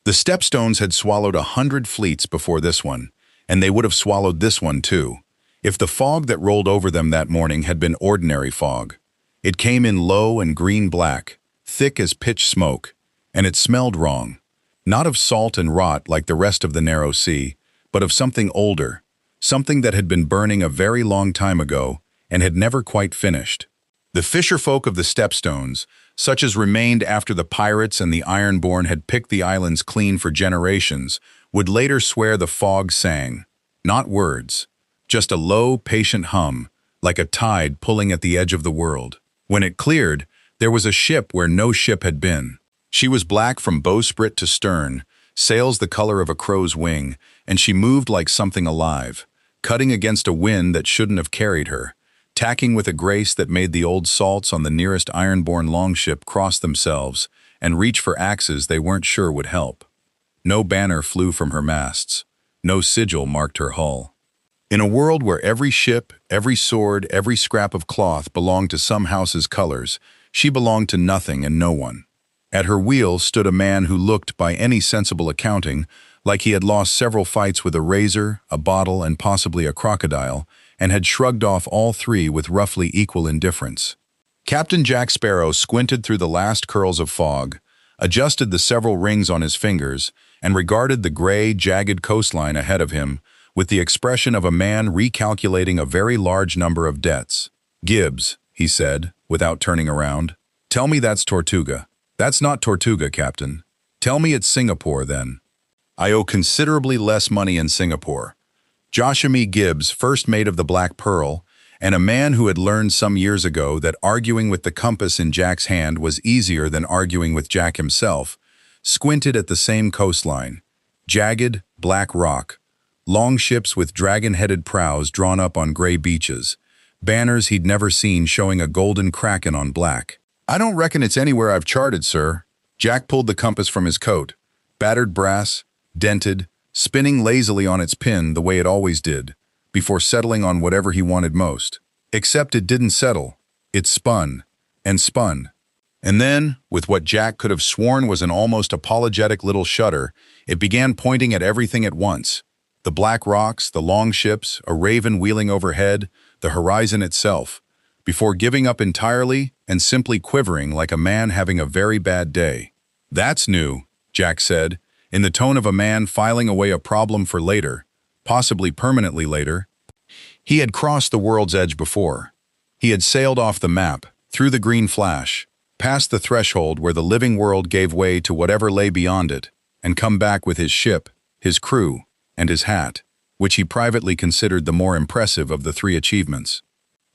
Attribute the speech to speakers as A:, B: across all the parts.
A: The Stepstones had swallowed 100 fleets before this one, and they would have swallowed this one too, if the fog that rolled over them that morning had been ordinary fog. It came in low and green-black, thick as pitch smoke, and it smelled wrong. Not of salt and rot like the rest of the narrow sea, but of something older, something that had been burning a very long time ago and had never quite finished. The fisherfolk of the Stepstones, such as remained after the pirates and the Ironborn had picked the islands clean for generations, would later swear the fog sang. Not words, just a low, patient hum, like a tide pulling at the edge of the world. When it cleared, there was a ship where no ship had been. She was black from bowsprit to stern, sails the color of a crow's wing, and she moved like something alive, cutting against a wind that shouldn't have carried her, tacking with a grace that made the old salts on the nearest Ironborn longship cross themselves and reach for axes they weren't sure would help. No banner flew from her masts. No sigil marked her hull. In a world where every ship, every sword, every scrap of cloth belonged to some house's colors, she belonged to nothing and no one. At her wheel stood a man who looked, by any sensible accounting, like he had lost several fights with a razor, a bottle, and possibly a crocodile, and had shrugged off all three with roughly equal indifference. Captain Jack Sparrow squinted through the last curls of fog, adjusted the several rings on his fingers, and regarded the gray, jagged coastline ahead of him with the expression of a man recalculating a very large number of debts. "Gibbs," he said, without turning around. "Tell me that's Tortuga." "That's not Tortuga, Captain." "Tell me it's Singapore, then." "I owe considerably less money in Singapore." Joshua Gibbs, first mate of the Black Pearl, and a man who had learned some years ago that arguing with the compass in Jack's hand was easier than arguing with Jack himself, squinted at the same coastline. Jagged, black rock. Long ships with dragon-headed prows drawn up on gray beaches. Banners he'd never seen showing a golden kraken on black. "I don't reckon it's anywhere I've charted, sir." Jack pulled the compass from his coat. Battered brass, dented, spinning lazily on its pin the way it always did, before settling on whatever he wanted most. Except it didn't settle. It spun, and spun. And then, with what Jack could have sworn was an almost apologetic little shudder, it began pointing at everything at once. The black rocks, the long ships, a raven wheeling overhead, the horizon itself, before giving up entirely and simply quivering like a man having a very bad day. "That's new," Jack said, in the tone of a man filing away a problem for later, possibly permanently later. He had crossed the world's edge before. He had sailed off the map, through the green flash, past the threshold where the living world gave way to whatever lay beyond it, and come back with his ship, his crew, and his hat, which he privately considered the more impressive of the three achievements.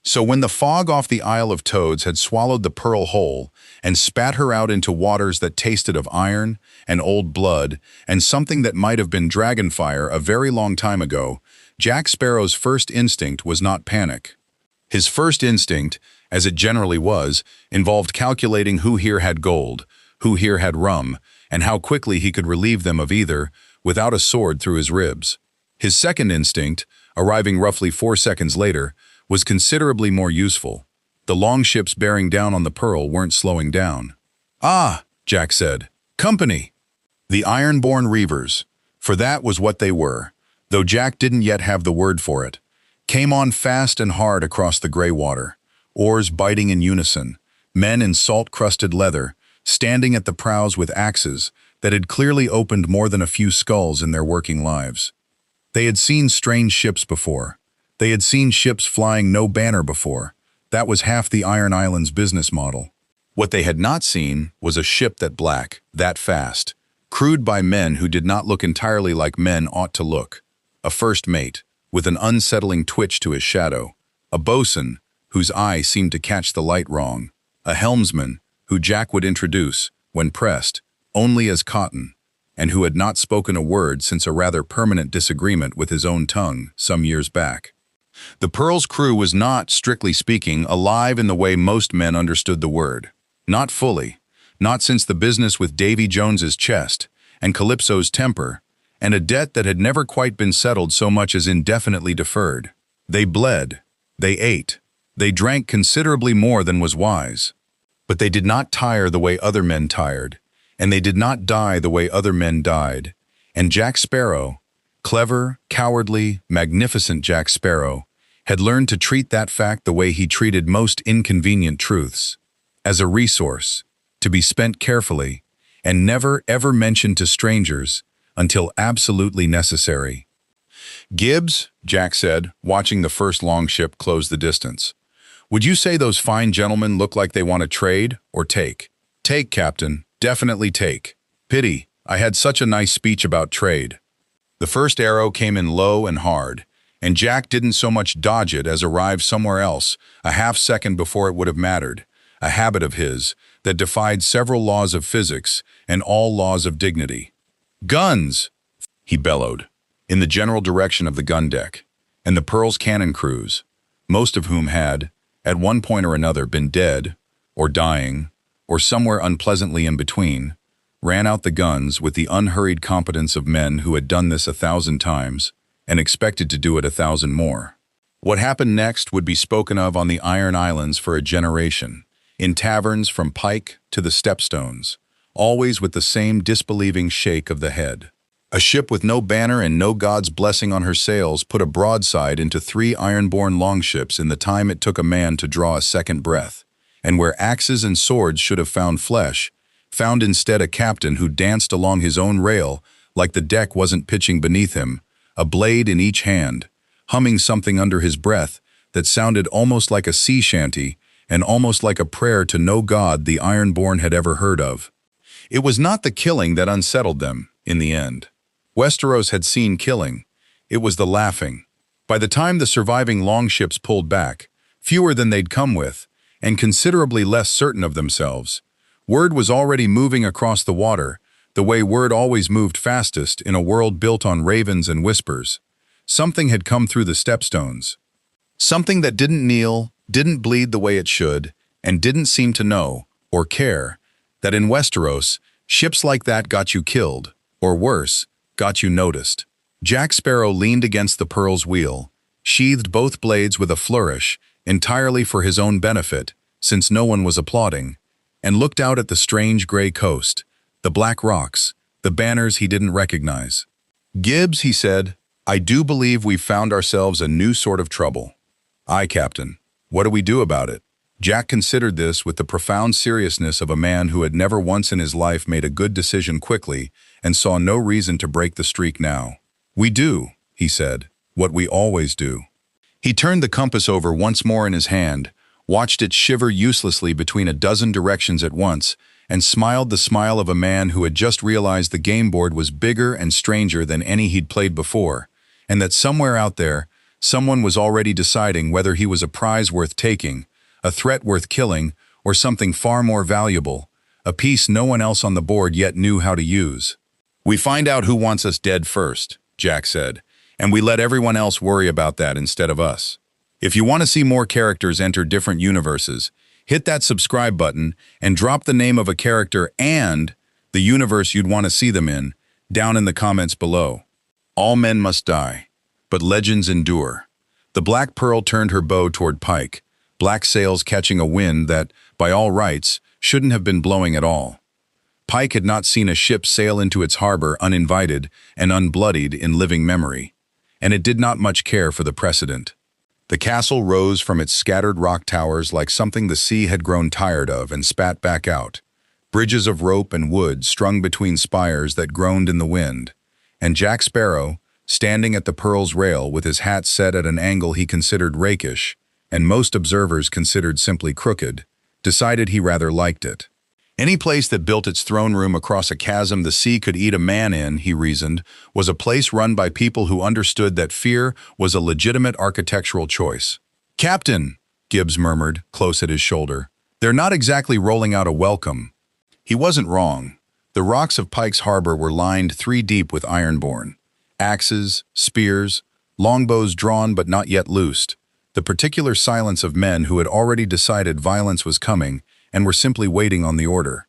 A: So when the fog off the Isle of Toads had swallowed the Pearl whole and spat her out into waters that tasted of iron and old blood and something that might have been dragonfire a very long time ago, Jack Sparrow's first instinct was not panic. His first instinct, as it generally was, involved calculating who here had gold, who here had rum, and how quickly he could relieve them of either without a sword through his ribs. His second instinct, arriving roughly 4 seconds later, was considerably more useful. The long ships bearing down on the Pearl weren't slowing down. "Ah," Jack said, "company." The Ironborn Reavers, for that was what they were, though Jack didn't yet have the word for it, came on fast and hard across the gray water, oars biting in unison, men in salt-crusted leather, standing at the prows with axes that had clearly opened more than a few skulls in their working lives. They had seen strange ships before. They had seen ships flying no banner before. That was half the Iron Islands business model. What they had not seen was a ship that black, that fast, crewed by men who did not look entirely like men ought to look. A first mate, with an unsettling twitch to his shadow. A bosun, whose eye seemed to catch the light wrong. A helmsman, who Jack would introduce, when pressed, only as Cotton, and who had not spoken a word since a rather permanent disagreement with his own tongue some years back. The Pearl's crew was not, strictly speaking, alive in the way most men understood the word. Not fully. Not since the business with Davy Jones's chest, and Calypso's temper, and a debt that had never quite been settled so much as indefinitely deferred. They bled. They ate. They drank considerably more than was wise. But they did not tire the way other men tired, and they did not die the way other men died. And Jack Sparrow, clever, cowardly, magnificent Jack Sparrow, had learned to treat that fact the way he treated most inconvenient truths, as a resource, to be spent carefully, and never ever mentioned to strangers until absolutely necessary. "Gibbs," Jack said, watching the first longship close the distance, "would you say those fine gentlemen look like they want to trade or take?" "Take, Captain. Definitely take. Pity, I had such a nice speech about trade." The first arrow came in low and hard, and Jack didn't so much dodge it as arrive somewhere else a half-second before it would have mattered, a habit of his that defied several laws of physics and all laws of dignity. "Guns!" he bellowed, in the general direction of the gun deck, and the Pearl's cannon crews, most of whom had, at one point or another, been dead, or dying, or somewhere unpleasantly in between, ran out the guns with the unhurried competence of men who had done this 1,000 times and expected to do it 1,000 more. What happened next would be spoken of on the Iron Islands for a generation, in taverns from Pike to the Stepstones, always with the same disbelieving shake of the head. A ship with no banner and no God's blessing on her sails put a broadside into 3 iron-borne longships in the time it took a man to draw a second breath, and where axes and swords should have found flesh, found instead a captain who danced along his own rail like the deck wasn't pitching beneath him, a blade in each hand, humming something under his breath that sounded almost like a sea shanty and almost like a prayer to no god the iron-born had ever heard of. It was not the killing that unsettled them, in the end. Westeros had seen killing. It was the laughing. By the time the surviving longships pulled back, fewer than they'd come with, and considerably less certain of themselves, word was already moving across the water, the way word always moved fastest in a world built on ravens and whispers. Something had come through the stepstones. Something that didn't kneel, didn't bleed the way it should, and didn't seem to know, or care, that in Westeros, ships like that got you killed, or worse, got you noticed. Jack Sparrow leaned against the Pearl's wheel, sheathed both blades with a flourish, entirely for his own benefit, since no one was applauding, and looked out at the strange gray coast, the black rocks, the banners he didn't recognize. "Gibbs," he said, "I do believe we've found ourselves a new sort of trouble." "Aye, Captain. What do we do about it?" Jack considered this with the profound seriousness of a man who had never once in his life made a good decision quickly and saw no reason to break the streak now. "We do," he said, "what we always do." He turned the compass over once more in his hand, watched it shiver uselessly between a dozen directions at once, and smiled the smile of a man who had just realized the game board was bigger and stranger than any he'd played before, and that somewhere out there, someone was already deciding whether he was a prize worth taking, a threat worth killing, or something far more valuable, a piece no one else on the board yet knew how to use. "We find out who wants us dead first," Jack said, "and we let everyone else worry about that instead of us. If you want to see more characters enter different universes, hit that subscribe button and drop the name of a character and the universe you'd want to see them in down in the comments below. All men must die, but legends endure." The Black Pearl turned her bow toward Pike, black sails catching a wind that, by all rights, shouldn't have been blowing at all. Pike had not seen a ship sail into its harbor uninvited and unbloodied in living memory, and it did not much care for the precedent. The castle rose from its scattered rock towers like something the sea had grown tired of and spat back out, bridges of rope and wood strung between spires that groaned in the wind, and Jack Sparrow, standing at the Pearl's rail with his hat set at an angle he considered rakish, and most observers considered simply crooked, decided he rather liked it. Any place that built its throne room across a chasm the sea could eat a man in, he reasoned, was a place run by people who understood that fear was a legitimate architectural choice. "Captain," Gibbs murmured, close at his shoulder, "they're not exactly rolling out a welcome." He wasn't wrong. The rocks of Pike's Harbor were lined 3 deep with ironborn. Axes, spears, longbows drawn but not yet loosed, the particular silence of men who had already decided violence was coming and were simply waiting on the order.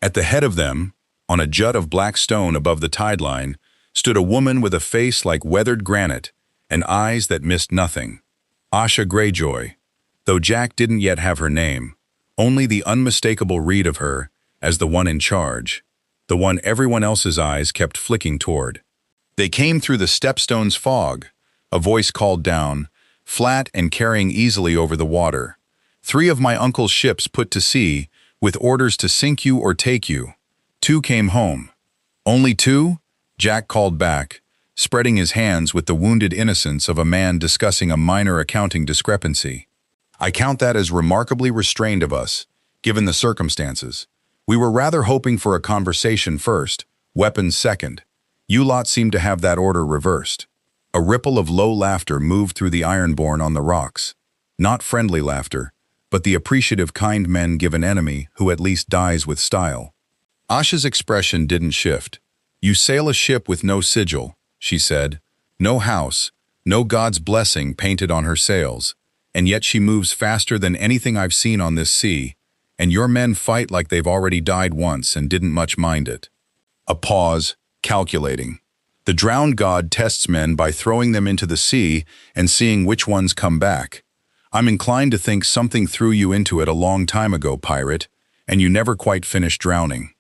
A: At the head of them, on a jut of black stone above the tide line, stood a woman with a face like weathered granite and eyes that missed nothing. Asha Greyjoy, though Jack didn't yet have her name, only the unmistakable read of her as the one in charge. the one everyone else's eyes kept flicking toward. They came through the stepstone's fog, a voice called down, flat and carrying easily over the water. 3 of my uncle's ships put to sea, with orders to sink you or take you. 2 came home. Only 2? Jack called back, spreading his hands with the wounded innocence of a man discussing a minor accounting discrepancy. I count that as remarkably restrained of us, given the circumstances. We were rather hoping for a conversation first, weapons second. You lot seem to have that order reversed. A ripple of low laughter moved through the Ironborn on the rocks. Not friendly laughter, but the appreciative kind men give an enemy who at least dies with style. Asha's expression didn't shift. You sail a ship with no sigil, she said. No house, no God's blessing painted on her sails. And yet she moves faster than anything I've seen on this sea, and your men fight like they've already died once and didn't much mind it. A pause, calculating. The drowned god tests men by throwing them into the sea and seeing which ones come back. I'm inclined to think something threw you into it a long time ago, pirate, and you never quite finished drowning.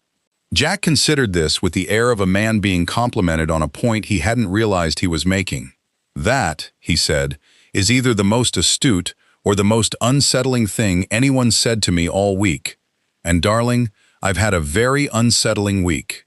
A: Jack considered this with the air of a man being complimented on a point he hadn't realized he was making. That, he said, is either the most astute or the most unsettling thing anyone said to me all week. And darling, I've had a very unsettling week.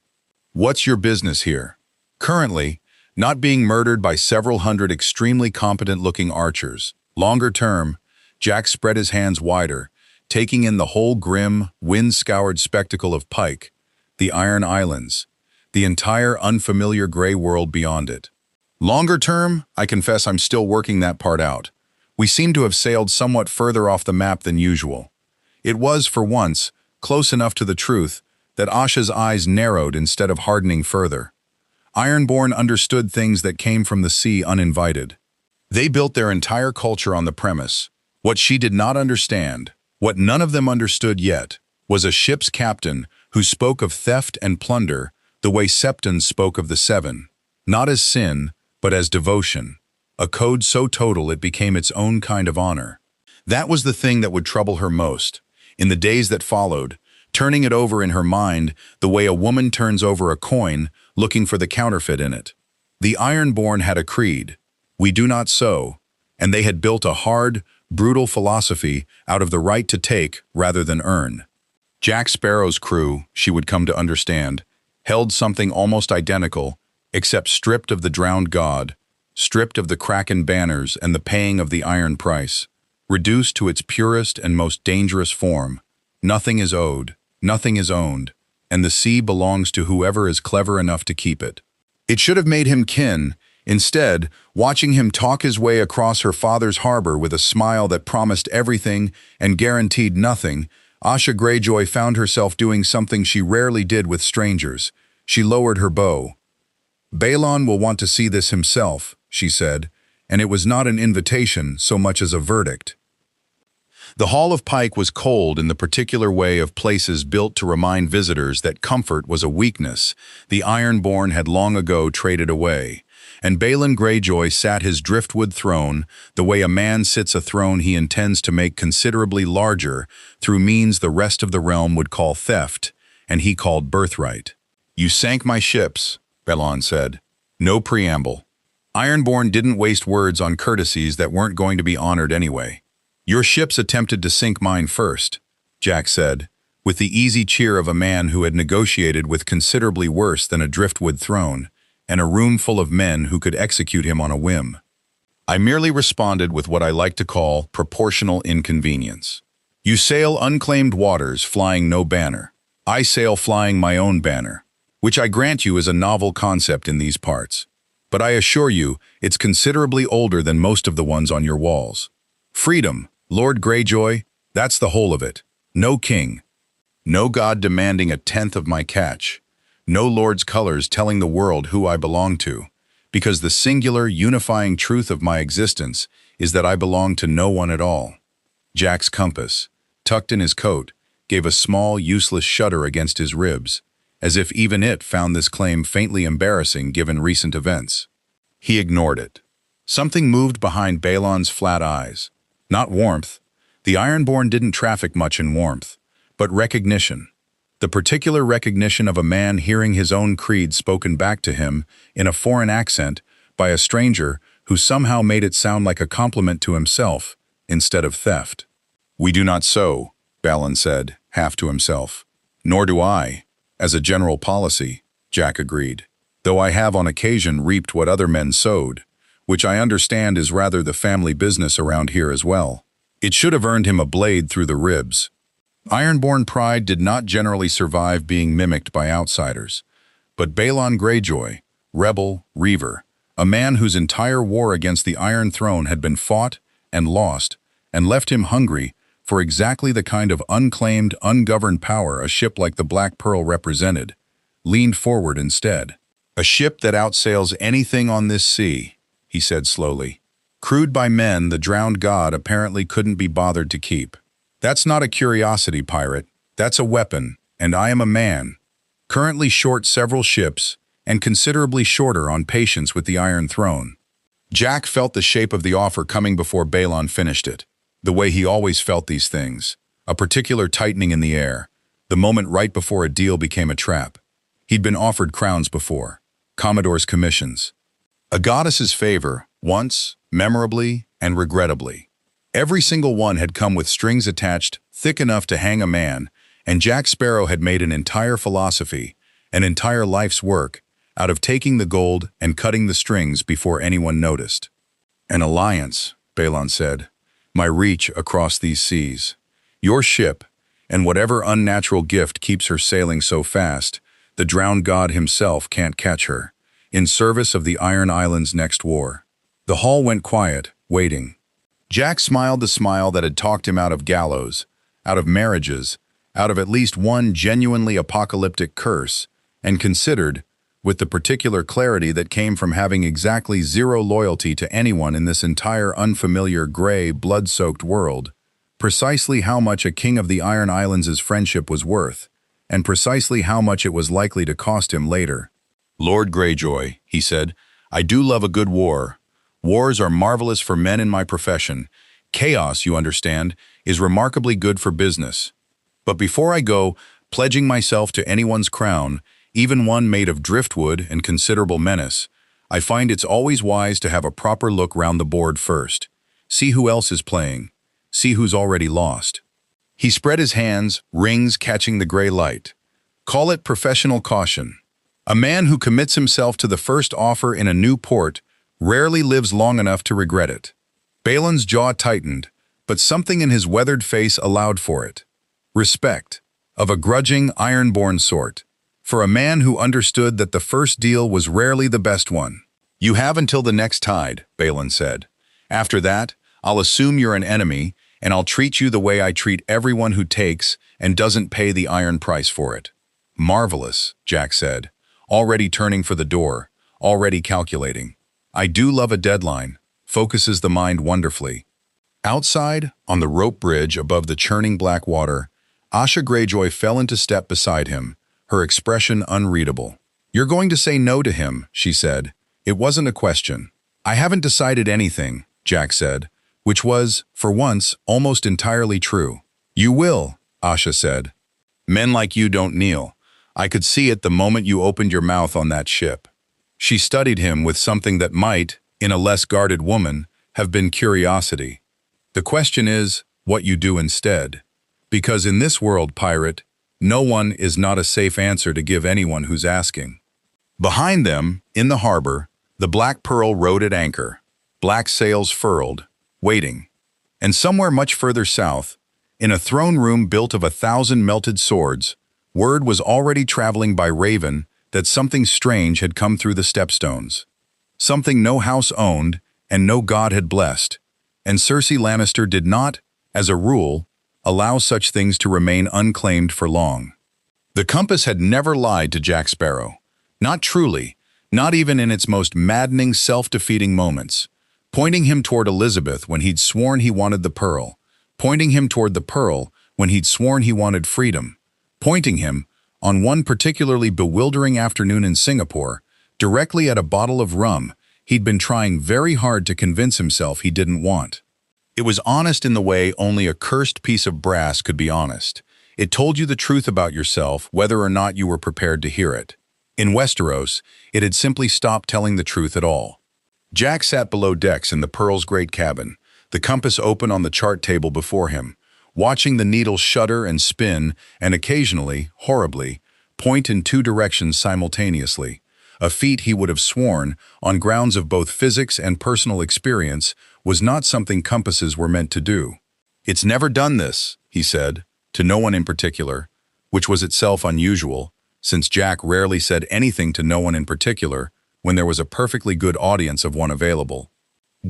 A: What's your business here? Currently, not being murdered by several hundred extremely competent-looking archers. Longer term, Jack spread his hands wider, taking in the whole grim, wind-scoured spectacle of Pike, the Iron Islands, the entire unfamiliar gray world beyond it. Longer term, I confess I'm still working that part out. We seem to have sailed somewhat further off the map than usual. It was, for once, close enough to the truth that Asha's eyes narrowed instead of hardening further. Ironborn understood things that came from the sea uninvited. They built their entire culture on the premise. What she did not understand, what none of them understood yet, was a ship's captain who spoke of theft and plunder the way Septons spoke of the Seven, not as sin, but as devotion, a code so total it became its own kind of honor. That was the thing that would trouble her most, in the days that followed, turning it over in her mind the way a woman turns over a coin, looking for the counterfeit in it. The Ironborn had a creed, we do not sow, and they had built a hard, brutal philosophy out of the right to take rather than earn. Jack Sparrow's crew, she would come to understand, held something almost identical, except stripped of the drowned god, stripped of the Kraken banners and the paying of the iron price, reduced to its purest and most dangerous form. Nothing is owed, nothing is owned, and the sea belongs to whoever is clever enough to keep it. It should have made him kin. Instead, watching him talk his way across her father's harbor with a smile that promised everything and guaranteed nothing, Asha Greyjoy found herself doing something she rarely did with strangers. She lowered her bow. Balon will want to see this himself, she said, and it was not an invitation so much as a verdict. The Hall of Pike was cold in the particular way of places built to remind visitors that comfort was a weakness the Ironborn had long ago traded away, and Balon Greyjoy sat his driftwood throne the way a man sits a throne he intends to make considerably larger through means the rest of the realm would call theft, and he called birthright. You sank my ships, Balon said. No preamble. Ironborn didn't waste words on courtesies that weren't going to be honored anyway. Your ships attempted to sink mine first, Jack said, with the easy cheer of a man who had negotiated with considerably worse than a driftwood throne, and a room full of men who could execute him on a whim. I merely responded with what I like to call proportional inconvenience. You sail unclaimed waters flying no banner. I sail flying my own banner, which I grant you is a novel concept in these parts. But I assure you, it's considerably older than most of the ones on your walls. Freedom, Lord Greyjoy, that's the whole of it. No king. No god demanding a tenth of my catch. No lord's colors telling the world who I belong to, because the singular, unifying truth of my existence is that I belong to no one at all. Jack's compass, tucked in his coat, gave a small, useless shudder against his ribs, as if even it found this claim faintly embarrassing given recent events. He ignored it. Something moved behind Balon's flat eyes. Not warmth. The Ironborn didn't traffic much in warmth, but recognition. The particular recognition of a man hearing his own creed spoken back to him in a foreign accent by a stranger who somehow made it sound like a compliment to himself instead of theft. "We do not sow," Balin said, half to himself. "Nor do I, as a general policy," Jack agreed, "though I have on occasion reaped what other men sowed, which I understand is rather the family business around here as well." It should have earned him a blade through the ribs. Ironborn pride did not generally survive being mimicked by outsiders, but Balon Greyjoy, rebel, reaver, a man whose entire war against the Iron Throne had been fought and lost and left him hungry for exactly the kind of unclaimed, ungoverned power a ship like the Black Pearl represented, leaned forward instead. "A ship that outsails anything on this sea," he said slowly. "Crewed by men the drowned god apparently couldn't be bothered to keep. That's not a curiosity, pirate. That's a weapon, and I am a man, currently short several ships and considerably shorter on patience with the Iron Throne." Jack felt the shape of the offer coming before Balon finished it, the way he always felt these things, a particular tightening in the air, the moment right before a deal became a trap. He'd been offered crowns before, Commodore's commissions, a goddess's favor, once, memorably and regrettably. Every single one had come with strings attached, thick enough to hang a man, and Jack Sparrow had made an entire philosophy, an entire life's work, out of taking the gold and cutting the strings before anyone noticed. "An alliance," Balon said, "my reach across these seas. Your ship, and whatever unnatural gift keeps her sailing so fast, the drowned god himself can't catch her, in service of the Iron Islands' next war." The hall went quiet, waiting. Jack smiled the smile that had talked him out of gallows, out of marriages, out of at least one genuinely apocalyptic curse, and considered, with the particular clarity that came from having exactly zero loyalty to anyone in this entire unfamiliar, gray, blood-soaked world, precisely how much a king of the Iron Islands' friendship was worth, and precisely how much it was likely to cost him later. "Lord Greyjoy," he said, "I do love a good war. Wars are marvelous for men in my profession. Chaos, you understand, is remarkably good for business. But before I go, pledging myself to anyone's crown, even one made of driftwood and considerable menace, I find it's always wise to have a proper look round the board first. See who else is playing. See who's already lost." He spread his hands, rings catching the gray light. "Call it professional caution. A man who commits himself to the first offer in a new port rarely lives long enough to regret it." Balon's jaw tightened, but something in his weathered face allowed for it. Respect, of a grudging, iron-born sort, for a man who understood that the first deal was rarely the best one. "You have until the next tide," Balon said. "After that, I'll assume you're an enemy, and I'll treat you the way I treat everyone who takes and doesn't pay the iron price for it." "Marvelous," Jack said, already turning for the door, already calculating. "I do love a deadline," focuses the mind wonderfully. Outside, on the rope bridge above the churning black water, Asha Greyjoy fell into step beside him, her expression unreadable. "You're going to say no to him," she said. "It wasn't a question." "I haven't decided anything," Jack said, which was, for once, almost entirely true. "You will," Asha said. "Men like you don't kneel. I could see it the moment you opened your mouth on that ship." She studied him with something that might, in a less guarded woman, have been curiosity. "The question is, what you do instead. Because in this world, pirate, no one is not a safe answer to give anyone who's asking." Behind them, in the harbor, the Black Pearl rode at anchor, black sails furled, waiting. And somewhere much further south, in a throne room built of 1,000 melted swords, word was already traveling by Raven that something strange had come through the stepstones. Something no house owned and no god had blessed, and Cersei Lannister did not, as a rule, allow such things to remain unclaimed for long. The compass had never lied to Jack Sparrow. Not truly, not even in its most maddening, self-defeating moments. Pointing him toward Elizabeth when he'd sworn he wanted the pearl. Pointing him toward the pearl when he'd sworn he wanted freedom. Pointing him, on one particularly bewildering afternoon in Singapore, directly at a bottle of rum he'd been trying very hard to convince himself he didn't want. It was honest in the way only a cursed piece of brass could be honest. It told you the truth about yourself, whether or not you were prepared to hear it. In Westeros, it had simply stopped telling the truth at all. Jack sat below decks in the Pearl's great cabin, the compass open on the chart table before him, watching the needle shudder and spin and occasionally, horribly, point in two directions simultaneously, a feat he would have sworn, on grounds of both physics and personal experience, was not something compasses were meant to do. "It's never done this," he said, to no one in particular, which was itself unusual, since Jack rarely said anything to no one in particular when there was a perfectly good audience of one available.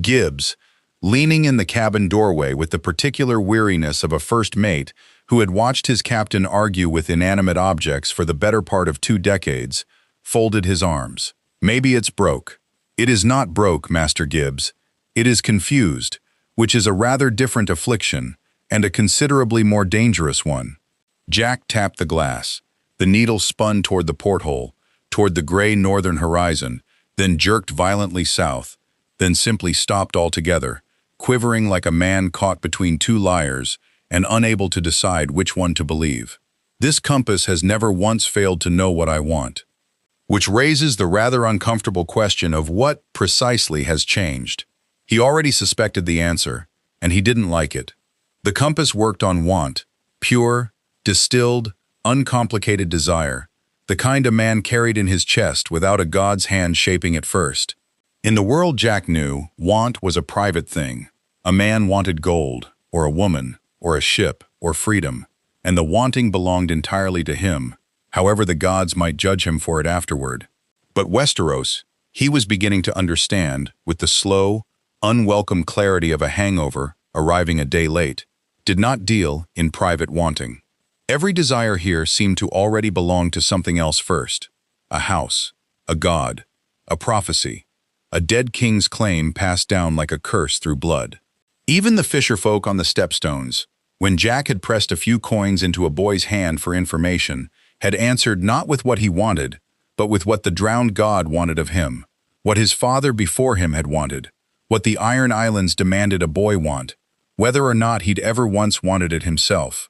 A: Gibbs, leaning in the cabin doorway with the particular weariness of a first mate who had watched his captain argue with inanimate objects for the better part of 2 decades, folded his arms. "Maybe it's broke." "It is not broke, Master Gibbs. It is confused, which is a rather different affliction, and a considerably more dangerous one." Jack tapped the glass. The needle spun toward the porthole, toward the gray northern horizon, then jerked violently south, then simply stopped altogether, quivering like a man caught between 2 liars and unable to decide which one to believe. "This compass has never once failed to know what I want." Which raises the rather uncomfortable question of what, precisely, has changed. He already suspected the answer, and he didn't like it. The compass worked on want, pure, distilled, uncomplicated desire, the kind a man carried in his chest without a god's hand shaping it first. In the world Jack knew, want was a private thing. A man wanted gold, or a woman, or a ship, or freedom, and the wanting belonged entirely to him, however the gods might judge him for it afterward. But Westeros, he was beginning to understand, with the slow, unwelcome clarity of a hangover arriving a day late, did not deal in private wanting. Every desire here seemed to already belong to something else first. A house, a god, a prophecy, a dead king's claim passed down like a curse through blood. Even the fisherfolk on the stepstones, when Jack had pressed a few coins into a boy's hand for information, had answered not with what he wanted, but with what the drowned god wanted of him, what his father before him had wanted, what the Iron Islands demanded a boy want, whether or not he'd ever once wanted it himself.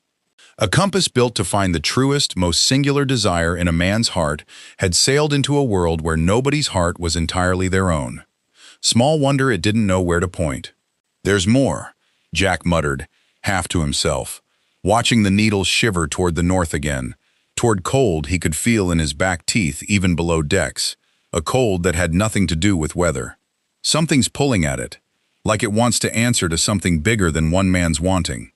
A: A compass built to find the truest, most singular desire in a man's heart had sailed into a world where nobody's heart was entirely their own. Small wonder it didn't know where to point. "There's more," Jack muttered, half to himself, watching the needle shiver toward the north again, toward cold he could feel in his back teeth even below decks, a cold that had nothing to do with weather. Something's pulling at it, like it wants to answer to something bigger than one man's wanting.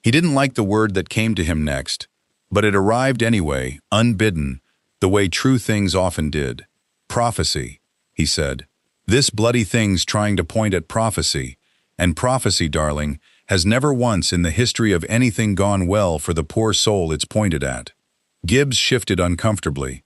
A: He didn't like the word that came to him next, but it arrived anyway, unbidden, the way true things often did. "Prophecy," he said. "This bloody thing's trying to point at prophecy, and prophecy, darling, has never once in the history of anything gone well for the poor soul it's pointed at." Gibbs shifted uncomfortably.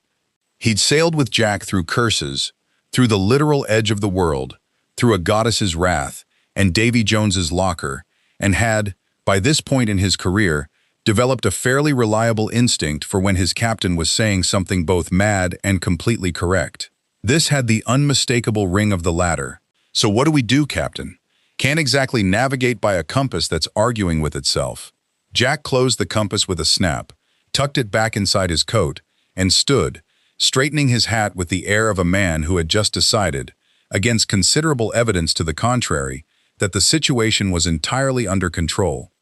A: He'd sailed with Jack through curses, through the literal edge of the world, through a goddess's wrath and Davy Jones's locker, and had, by this point in his career, developed a fairly reliable instinct for when his captain was saying something both mad and completely correct. This had the unmistakable ring of the latter. "So what do we do, Captain? Can't exactly navigate by a compass that's arguing with itself." Jack closed the compass with a snap, tucked it back inside his coat, and stood, straightening his hat with the air of a man who had just decided, against considerable evidence to the contrary, that the situation was entirely under control.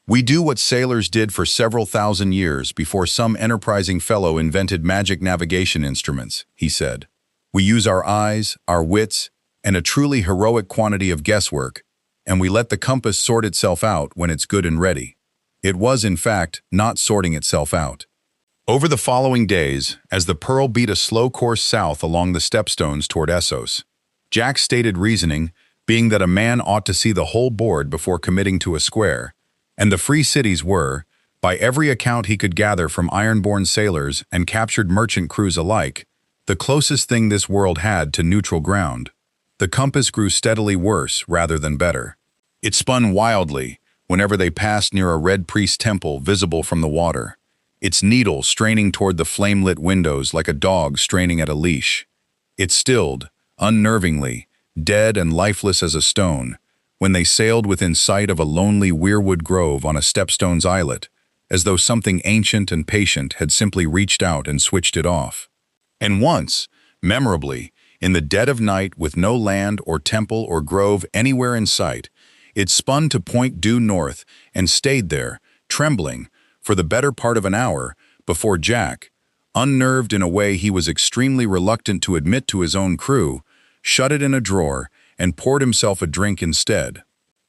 A: "We do what sailors did for several thousand years before some enterprising fellow invented magic navigation instruments," he said. "We use our eyes, our wits, and a truly heroic quantity of guesswork, and we let the compass sort itself out when it's good and ready." It was, in fact, not sorting itself out. Over the following days, as the Pearl beat a slow course south along the stepstones toward Essos, Jack's stated reasoning being that a man ought to see the whole board before committing to a square, and the free cities were, by every account he could gather from iron-born sailors and captured merchant crews alike, the closest thing this world had to neutral ground. The compass grew steadily worse rather than better. It spun wildly whenever they passed near a red priest temple visible from the water, its needle straining toward the flame-lit windows like a dog straining at a leash. It stilled, unnervingly, dead and lifeless as a stone, when they sailed within sight of a lonely weirwood grove on a stepstone's islet, as though something ancient and patient had simply reached out and switched it off. And once, memorably, in the dead of night with no land or temple or grove anywhere in sight, it spun to point due north and stayed there, trembling, for the better part of an hour before Jack, unnerved in a way he was extremely reluctant to admit to his own crew, shut it in a drawer and poured himself a drink instead.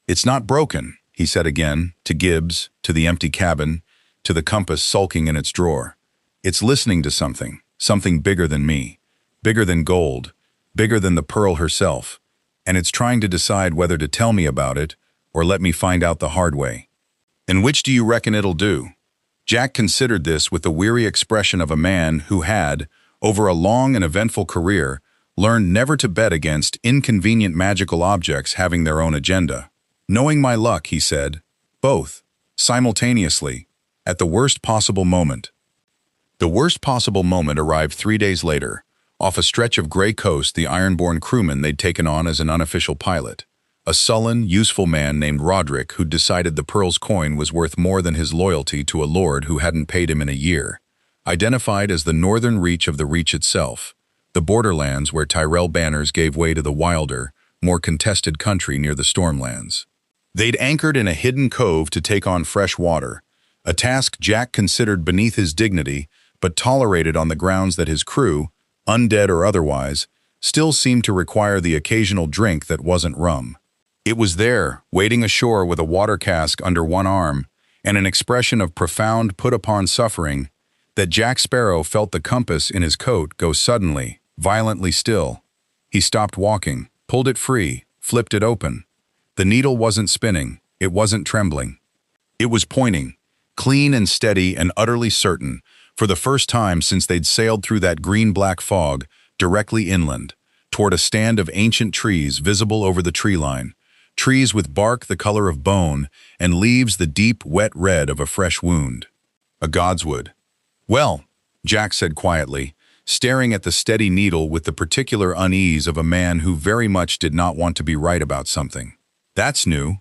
A: "It's not broken," he said again, to Gibbs, to the empty cabin, to the compass sulking in its drawer. "It's listening to something, something bigger than me, bigger than gold, bigger than the pearl herself, and it's trying to decide whether to tell me about it or let me find out the hard way." "And which do you reckon it'll do?" Jack considered this with the weary expression of a man who had, over a long and eventful career, learned never to bet against inconvenient magical objects having their own agenda. "Knowing my luck," he said, "both, simultaneously, at the worst possible moment." The worst possible moment arrived 3 days later, off a stretch of gray coast the iron-born crewman they'd taken on as an unofficial pilot. A sullen, useful man named Roderick who'd decided the Pearl's coin was worth more than his loyalty to a lord who hadn't paid him in a year. Identified as the northern reach of the Reach itself, the borderlands where Tyrell banners gave way to the wilder, more contested country near the Stormlands. They'd anchored in a hidden cove to take on fresh water, a task Jack considered beneath his dignity but tolerated on the grounds that his crew, undead or otherwise, still seemed to require the occasional drink that wasn't rum. It was there, waiting ashore with a water cask under one arm and an expression of profound put-upon suffering, that Jack Sparrow felt the compass in his coat go suddenly, violently still. He stopped walking, pulled it free, flipped it open. The needle wasn't spinning, it wasn't trembling. It was pointing, clean and steady and utterly certain, for the first time since they'd sailed through that green-black fog, directly inland, toward a stand of ancient trees visible over the tree line, trees with bark the color of bone and leaves the deep, wet red of a fresh wound. A godswood. "Well," Jack said quietly, staring at the steady needle with the particular unease of a man who very much did not want to be right about something. "That's new."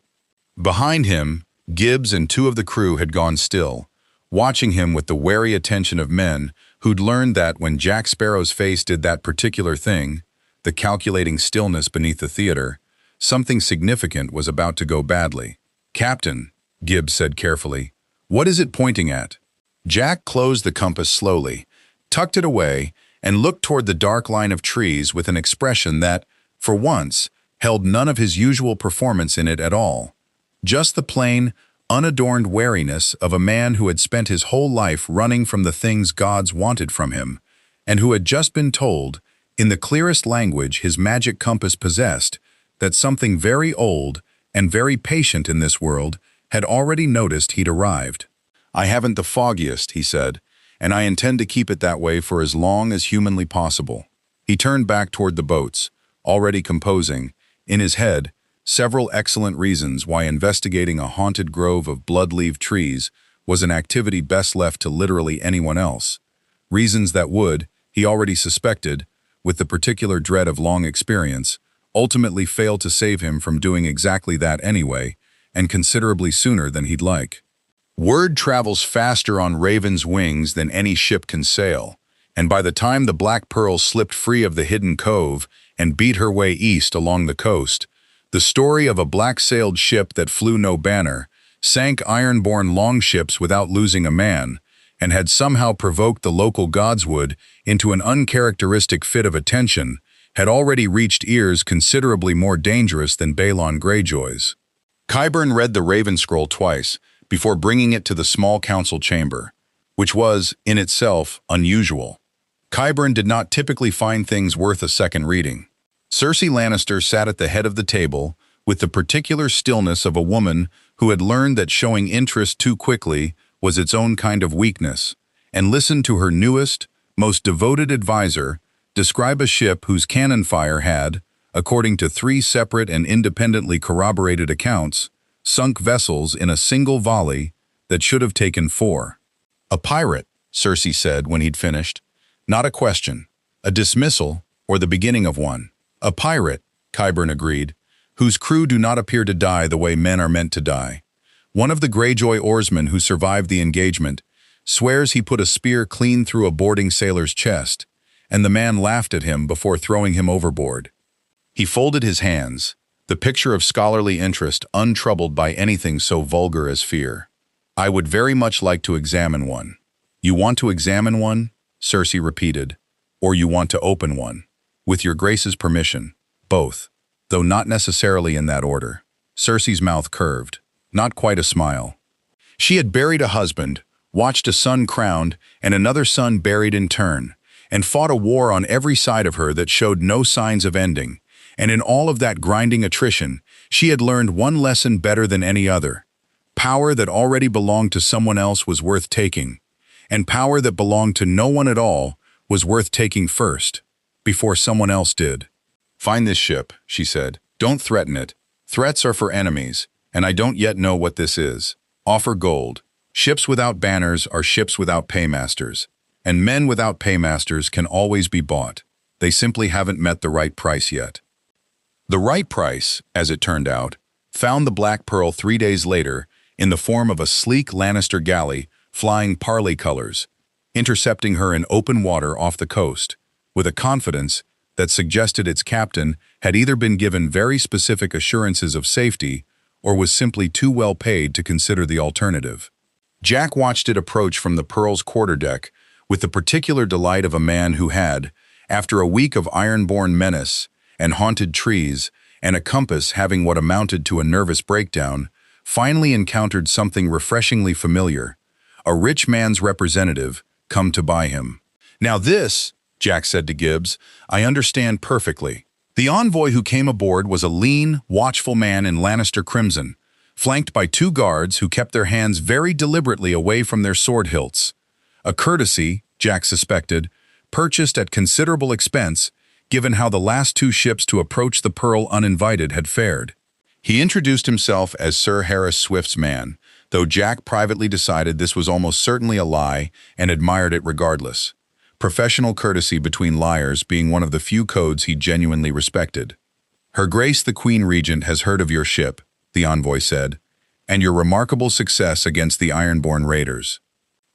A: Behind him, Gibbs and 2 of the crew had gone still, watching him with the wary attention of men who'd learned that when Jack Sparrow's face did that particular thing, the calculating stillness beneath the theater, something significant was about to go badly. "Captain," Gibbs said carefully, "what is it pointing at?" Jack closed the compass slowly, tucked it away, and looked toward the dark line of trees with an expression that, for once, held none of his usual performance in it at all. Just the plain, unadorned wariness of a man who had spent his whole life running from the things gods wanted from him, and who had just been told, in the clearest language his magic compass possessed, that something very old and very patient in this world had already noticed he'd arrived. "I haven't the foggiest," he said, "and I intend to keep it that way for as long as humanly possible." He turned back toward the boats, already composing, in his head, several excellent reasons why investigating a haunted grove of blood-leaved trees was an activity best left to literally anyone else. Reasons that would, he already suspected, with the particular dread of long experience, ultimately fail to save him from doing exactly that anyway, and considerably sooner than he'd like. Word travels faster on Raven's wings than any ship can sail, and by the time the Black Pearl slipped free of the hidden cove and beat her way east along the coast, the story of a black-sailed ship that flew no banner, sank iron-born longships without losing a man, and had somehow provoked the local godswood into an uncharacteristic fit of attention, had already reached ears considerably more dangerous than Balon Greyjoy's. Qyburn read the Raven Scroll twice before bringing it to the small council chamber, which was, in itself, unusual. Qyburn did not typically find things worth a second reading. Cersei Lannister sat at the head of the table with the particular stillness of a woman who had learned that showing interest too quickly was its own kind of weakness, and listened to her newest, most devoted advisor describe a ship whose cannon fire had, according to 3 separate and independently corroborated accounts, sunk vessels in a single volley that should have taken 4. "A pirate," Cersei said when he'd finished. "Not a question. A dismissal, or the beginning of one." "A pirate," Qyburn agreed, "whose crew do not appear to die the way men are meant to die. One of the Greyjoy oarsmen who survived the engagement swears he put a spear clean through a boarding sailor's chest, and the man laughed at him before throwing him overboard. He folded his hands, the picture of scholarly interest untroubled by anything so vulgar as fear. "I would very much like to examine one." "You want to examine one?" Cersei repeated. "Or you want to open one?" "With your grace's permission." "Both, though not necessarily in that order." Cersei's mouth curved, not quite a smile. She had buried a husband, watched a son crowned and another son buried in turn, and fought a war on every side of her that showed no signs of ending. And in all of that grinding attrition, she had learned one lesson better than any other. Power that already belonged to someone else was worth taking, and power that belonged to no one at all was worth taking first, before someone else did. "Find this ship," she said. "Don't threaten it. Threats are for enemies, and I don't yet know what this is. Offer gold. Ships without banners are ships without paymasters, and men without paymasters can always be bought. They simply haven't met the right price yet." The right price, as it turned out, found the Black Pearl 3 days later in the form of a sleek Lannister galley flying parley colors, intercepting her in open water off the coast, with a confidence that suggested its captain had either been given very specific assurances of safety or was simply too well paid to consider the alternative. Jack watched it approach from the Pearl's quarterdeck with the particular delight of a man who had, after a week of iron-born menace and haunted trees and a compass having what amounted to a nervous breakdown, finally encountered something refreshingly familiar, a rich man's representative come to buy him. "Now this," Jack said to Gibbs, "I understand perfectly." The envoy who came aboard was a lean, watchful man in Lannister crimson, flanked by 2 guards who kept their hands very deliberately away from their sword hilts. A courtesy, Jack suspected, purchased at considerable expense, given how the last 2 ships to approach the Pearl uninvited had fared. He introduced himself as Sir Harris Swift's man, though Jack privately decided this was almost certainly a lie and admired it regardless. Professional courtesy between liars being one of the few codes he genuinely respected. "Her Grace the Queen Regent has heard of your ship," the envoy said, "and your remarkable success against the Ironborn raiders."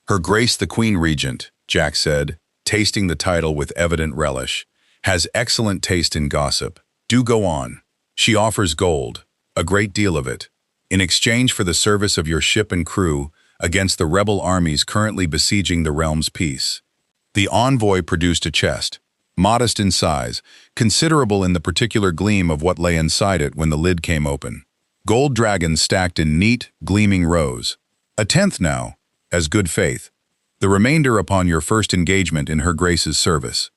A: "Her Grace the Queen Regent," Jack said, tasting the title with evident relish, "has excellent taste in gossip. Do go on. She offers gold, a great deal of it, in exchange for the service of your ship and crew against the rebel armies currently besieging the realm's peace." The envoy produced a chest, modest in size, considerable in the particular gleam of what lay inside it when the lid came open. Gold dragons stacked in neat, gleaming rows. "A tenth now, as good faith. The remainder upon your first engagement in Her Grace's service."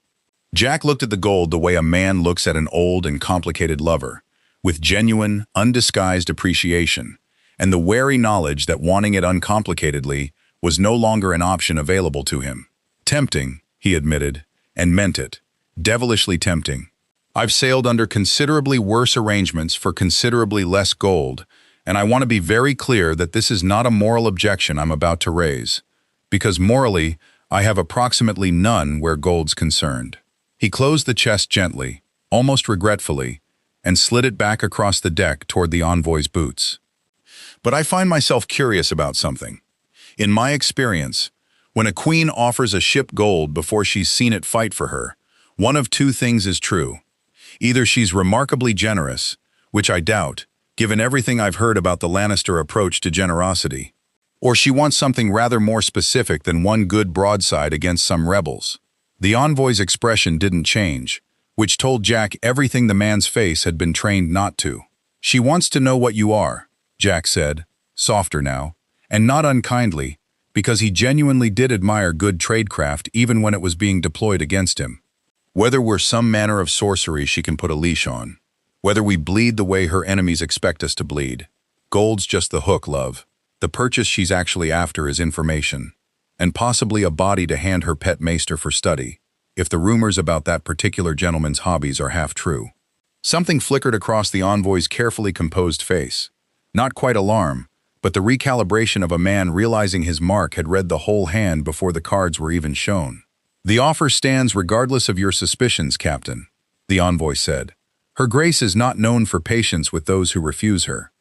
A: Jack looked at the gold the way a man looks at an old and complicated lover, with genuine, undisguised appreciation, and the wary knowledge that wanting it uncomplicatedly was no longer an option available to him. "Tempting," he admitted, and meant it. "Devilishly tempting. I've sailed under considerably worse arrangements for considerably less gold, and I want to be very clear that this is not a moral objection I'm about to raise, because morally, I have approximately none where gold's concerned." He closed the chest gently, almost regretfully, and slid it back across the deck toward the envoy's boots. "But I find myself curious about something. In my experience, when a queen offers a ship gold before she's seen it fight for her, one of 2 things is true. Either she's remarkably generous, which I doubt, given everything I've heard about the Lannister approach to generosity, or she wants something rather more specific than one good broadside against some rebels." The envoy's expression didn't change, which told Jack everything the man's face had been trained not to. "She wants to know what you are," Jack said, softer now, and not unkindly, because he genuinely did admire good tradecraft even when it was being deployed against him. "Whether we're some manner of sorcery she can put a leash on. Whether we bleed the way her enemies expect us to bleed. Gold's just the hook, love. The purchase she's actually after is information, and possibly a body to hand her pet maester for study, if the rumors about that particular gentleman's hobbies are half true." Something flickered across the envoy's carefully composed face. Not quite alarm, but the recalibration of a man realizing his mark had read the whole hand before the cards were even shown. "The offer stands regardless of your suspicions, Captain," the envoy said. "Her Grace is not known for patience with those who refuse her."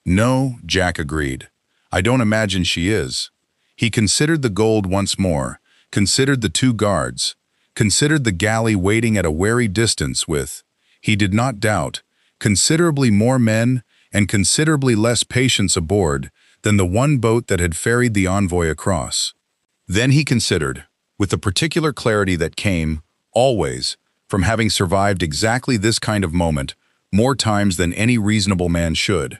A: "No," Jack agreed. I don't imagine she is. He considered the gold once more, considered the two guards, considered the galley waiting at a wary distance with, he did not doubt, considerably more men and considerably less patience aboard than the one boat that had ferried the envoy across. Then he considered, with the particular clarity that came, always, from having survived exactly this kind of moment more times than any reasonable man should,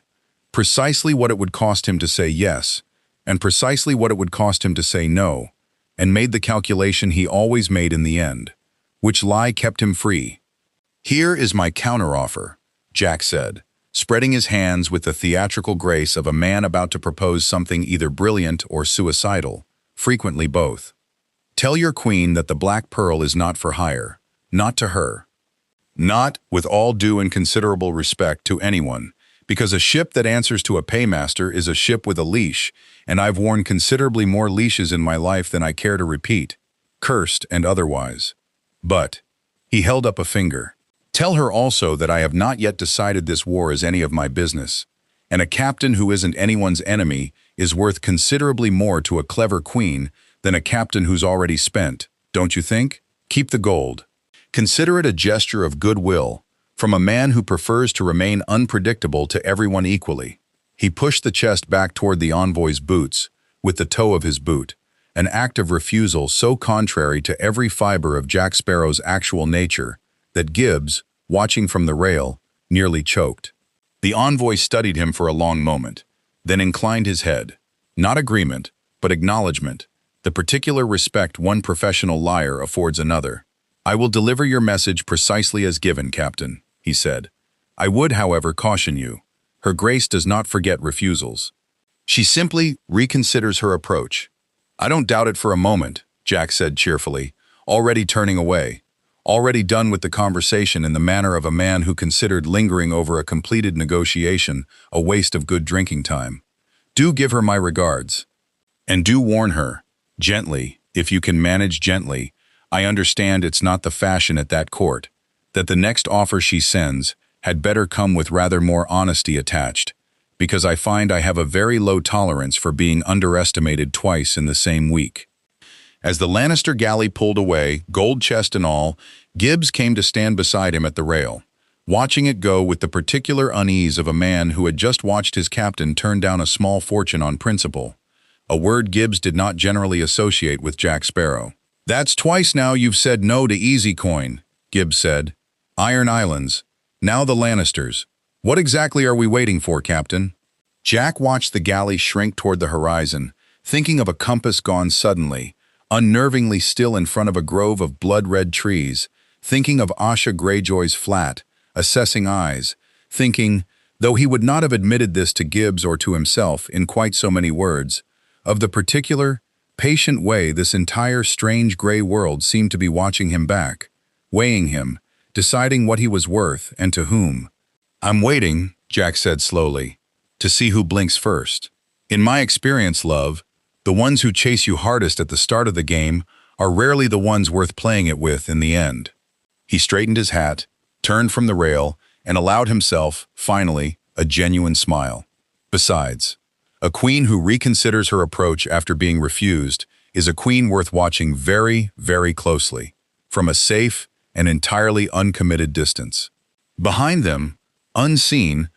A: precisely what it would cost him to say yes, and precisely what it would cost him to say no, and made the calculation he always made in the end. Which lie kept him free. "Here is my counteroffer," Jack said, spreading his hands with the theatrical grace of a man about to propose something either brilliant or suicidal, frequently both. "Tell your queen that the Black Pearl is not for hire, not to her. Not, with all due and considerable respect to anyone, because a ship that answers to a paymaster is a ship with a leash, and I've worn considerably more leashes in my life than I care to repeat, cursed and otherwise. But," he held up a finger, "tell her also that I have not yet decided this war is any of my business, and a captain who isn't anyone's enemy is worth considerably more to a clever queen than a captain who's already spent, don't you think? Keep the gold. Consider it a gesture of goodwill from a man who prefers to remain unpredictable to everyone equally." He pushed the chest back toward the envoy's boots with the toe of his boot, an act of refusal so contrary to every fiber of Jack Sparrow's actual nature that Gibbs, watching from the rail, nearly choked. The envoy studied him for a long moment, then inclined his head. Not agreement, but acknowledgement, the particular respect one professional liar affords another. "I will deliver your message precisely as given, Captain," he said. "I would, however, caution you. Her Grace does not forget refusals. She simply reconsiders her approach." "I don't doubt it for a moment," Jack said cheerfully, already turning away, already done with the conversation in the manner of a man who considered lingering over a completed negotiation a waste of good drinking time. "Do give her my regards. And do warn her, gently, if you can manage gently, I understand it's not the fashion at that court, that the next offer she sends had better come with rather more honesty attached, because I find I have a very low tolerance for being underestimated twice in the same week." As the Lannister galley pulled away, gold chest and all, Gibbs came to stand beside him at the rail, watching it go with the particular unease of a man who had just watched his captain turn down a small fortune on principle, a word Gibbs did not generally associate with Jack Sparrow. "That's twice now you've said no to easy coin," Gibbs said. "Iron Islands. Now the Lannisters. What exactly are we waiting for, Captain?" Jack watched the galley shrink toward the horizon, thinking of a compass gone suddenly, unnervingly still in front of a grove of blood-red trees, thinking of Asha Greyjoy's flat, assessing eyes, thinking, though he would not have admitted this to Gibbs or to himself in quite so many words, of the particular, patient way this entire strange gray world seemed to be watching him back, weighing him, deciding what he was worth and to whom. "I'm waiting," Jack said slowly, "to see who blinks first. In my experience, love, the ones who chase you hardest at the start of the game are rarely the ones worth playing it with in the end." He straightened his hat, turned from the rail, and allowed himself, finally, a genuine smile. Besides, a queen who reconsiders her approach after being refused is a queen worth watching very, very closely, from a safe and entirely uncommitted distance. Behind them, unseen,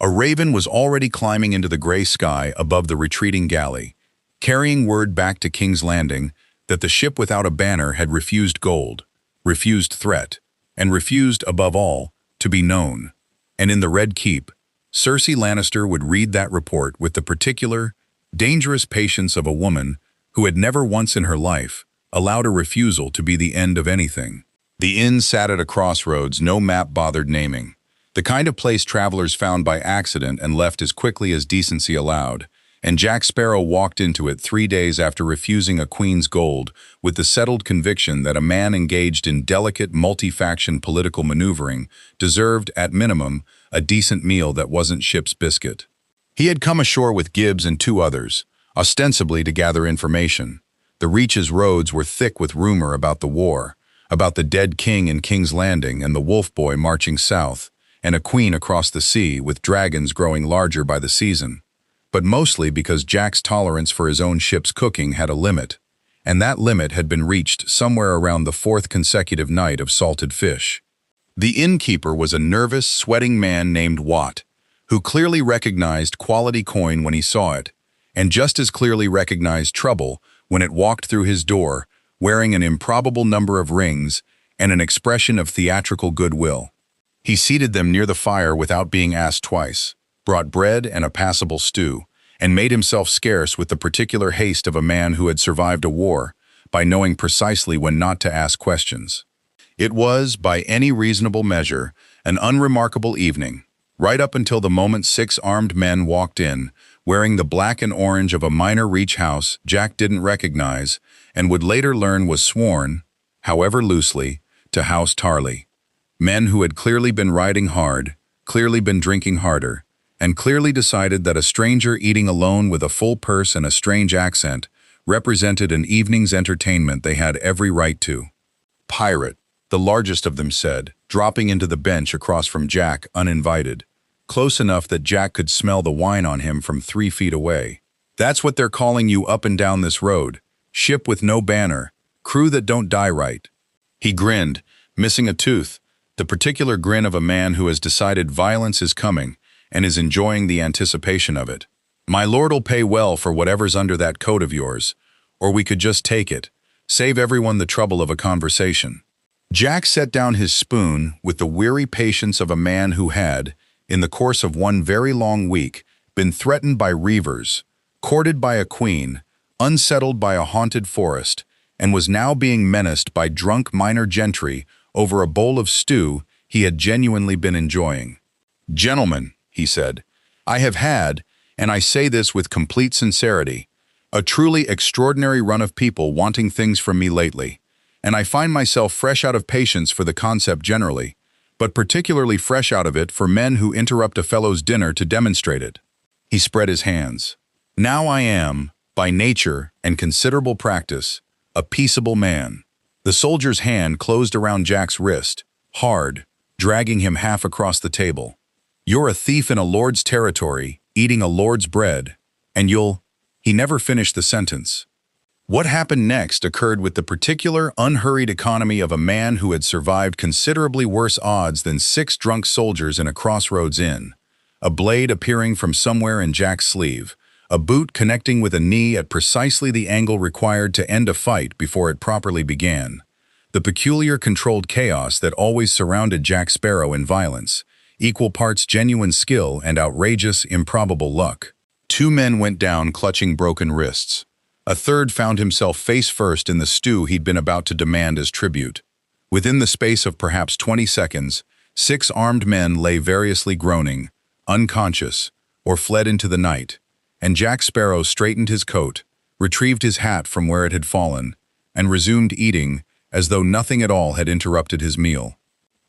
A: a raven was already climbing into the gray sky above the retreating galley, carrying word back to King's Landing that the ship without a banner had refused gold, refused threat, and refused, above all, to be known. And in the Red Keep, Cersei Lannister would read that report with the particular, dangerous patience of a woman who had never once in her life allowed a refusal to be the end of anything. The inn sat at a crossroads no map bothered naming, the kind of place travelers found by accident and left as quickly as decency allowed, and Jack Sparrow walked into it 3 days after refusing a queen's gold with the settled conviction that a man engaged in delicate multi-faction political maneuvering deserved, at minimum, a decent meal that wasn't ship's biscuit. He had come ashore with Gibbs and 2 others, ostensibly to gather information. The Reach's roads were thick with rumor about the war, about the dead king in King's Landing and the wolf boy marching south, and a queen across the sea with dragons growing larger by the season. but mostly because Jack's tolerance for his own ship's cooking had a limit, and that limit had been reached somewhere around the fourth consecutive night of salted fish. The innkeeper was a nervous, sweating man named Watt, who clearly recognized quality coin when he saw it, and just as clearly recognized trouble when it walked through his door, wearing an improbable number of rings and an expression of theatrical goodwill. He seated them near the fire without being asked twice, brought bread and a passable stew, and made himself scarce with the particular haste of a man who had survived a war by knowing precisely when not to ask questions. It was, by any reasonable measure, an unremarkable evening, right up until the moment 6 armed men walked in, wearing the black and orange of a minor reach house Jack didn't recognize and would later learn was sworn, however loosely, to House Tarley. Men who had clearly been riding hard, clearly been drinking harder, and clearly decided that a stranger eating alone with a full purse and a strange accent represented an evening's entertainment they had every right to. Pirate, the largest of them said, dropping into the bench across from Jack uninvited, close enough that Jack could smell the wine on him from 3 feet away. That's what they're calling you up and down this road. Ship with no banner, crew that don't die right. He grinned, missing a tooth, the particular grin of a man who has decided violence is coming and is enjoying the anticipation of it. My lord'll pay well for whatever's under that coat of yours, or we could just take it, save everyone the trouble of a conversation. Jack set down his spoon with the weary patience of a man who had, in the course of one very long week, been threatened by reavers, courted by a queen, unsettled by a haunted forest, and was now being menaced by drunk minor gentry over a bowl of stew he had genuinely been enjoying. "Gentlemen," he said, "I have had, and I say this with complete sincerity, a truly extraordinary run of people wanting things from me lately, and I find myself fresh out of patience for the concept generally, but particularly fresh out of it for men who interrupt a fellow's dinner to demonstrate it." He spread his hands. "Now I am, by nature and considerable practice, a peaceable man." The soldier's hand closed around Jack's wrist, hard, dragging him half across the table. "You're a thief in a lord's territory, eating a lord's bread, and you'll—" He never finished the sentence. What happened next occurred with the particular, unhurried economy of a man who had survived considerably worse odds than 6 drunk soldiers in a crossroads inn, a blade appearing from somewhere in Jack's sleeve, a boot connecting with a knee at precisely the angle required to end a fight before it properly began, the peculiar controlled chaos that always surrounded Jack Sparrow in violence, equal parts genuine skill and outrageous, improbable luck. 2 men went down clutching broken wrists. A third found himself face first in the stew he'd been about to demand as tribute. Within the space of perhaps 20 seconds, 6 armed men lay variously groaning, unconscious, or fled into the night, and Jack Sparrow straightened his coat, retrieved his hat from where it had fallen, and resumed eating as though nothing at all had interrupted his meal.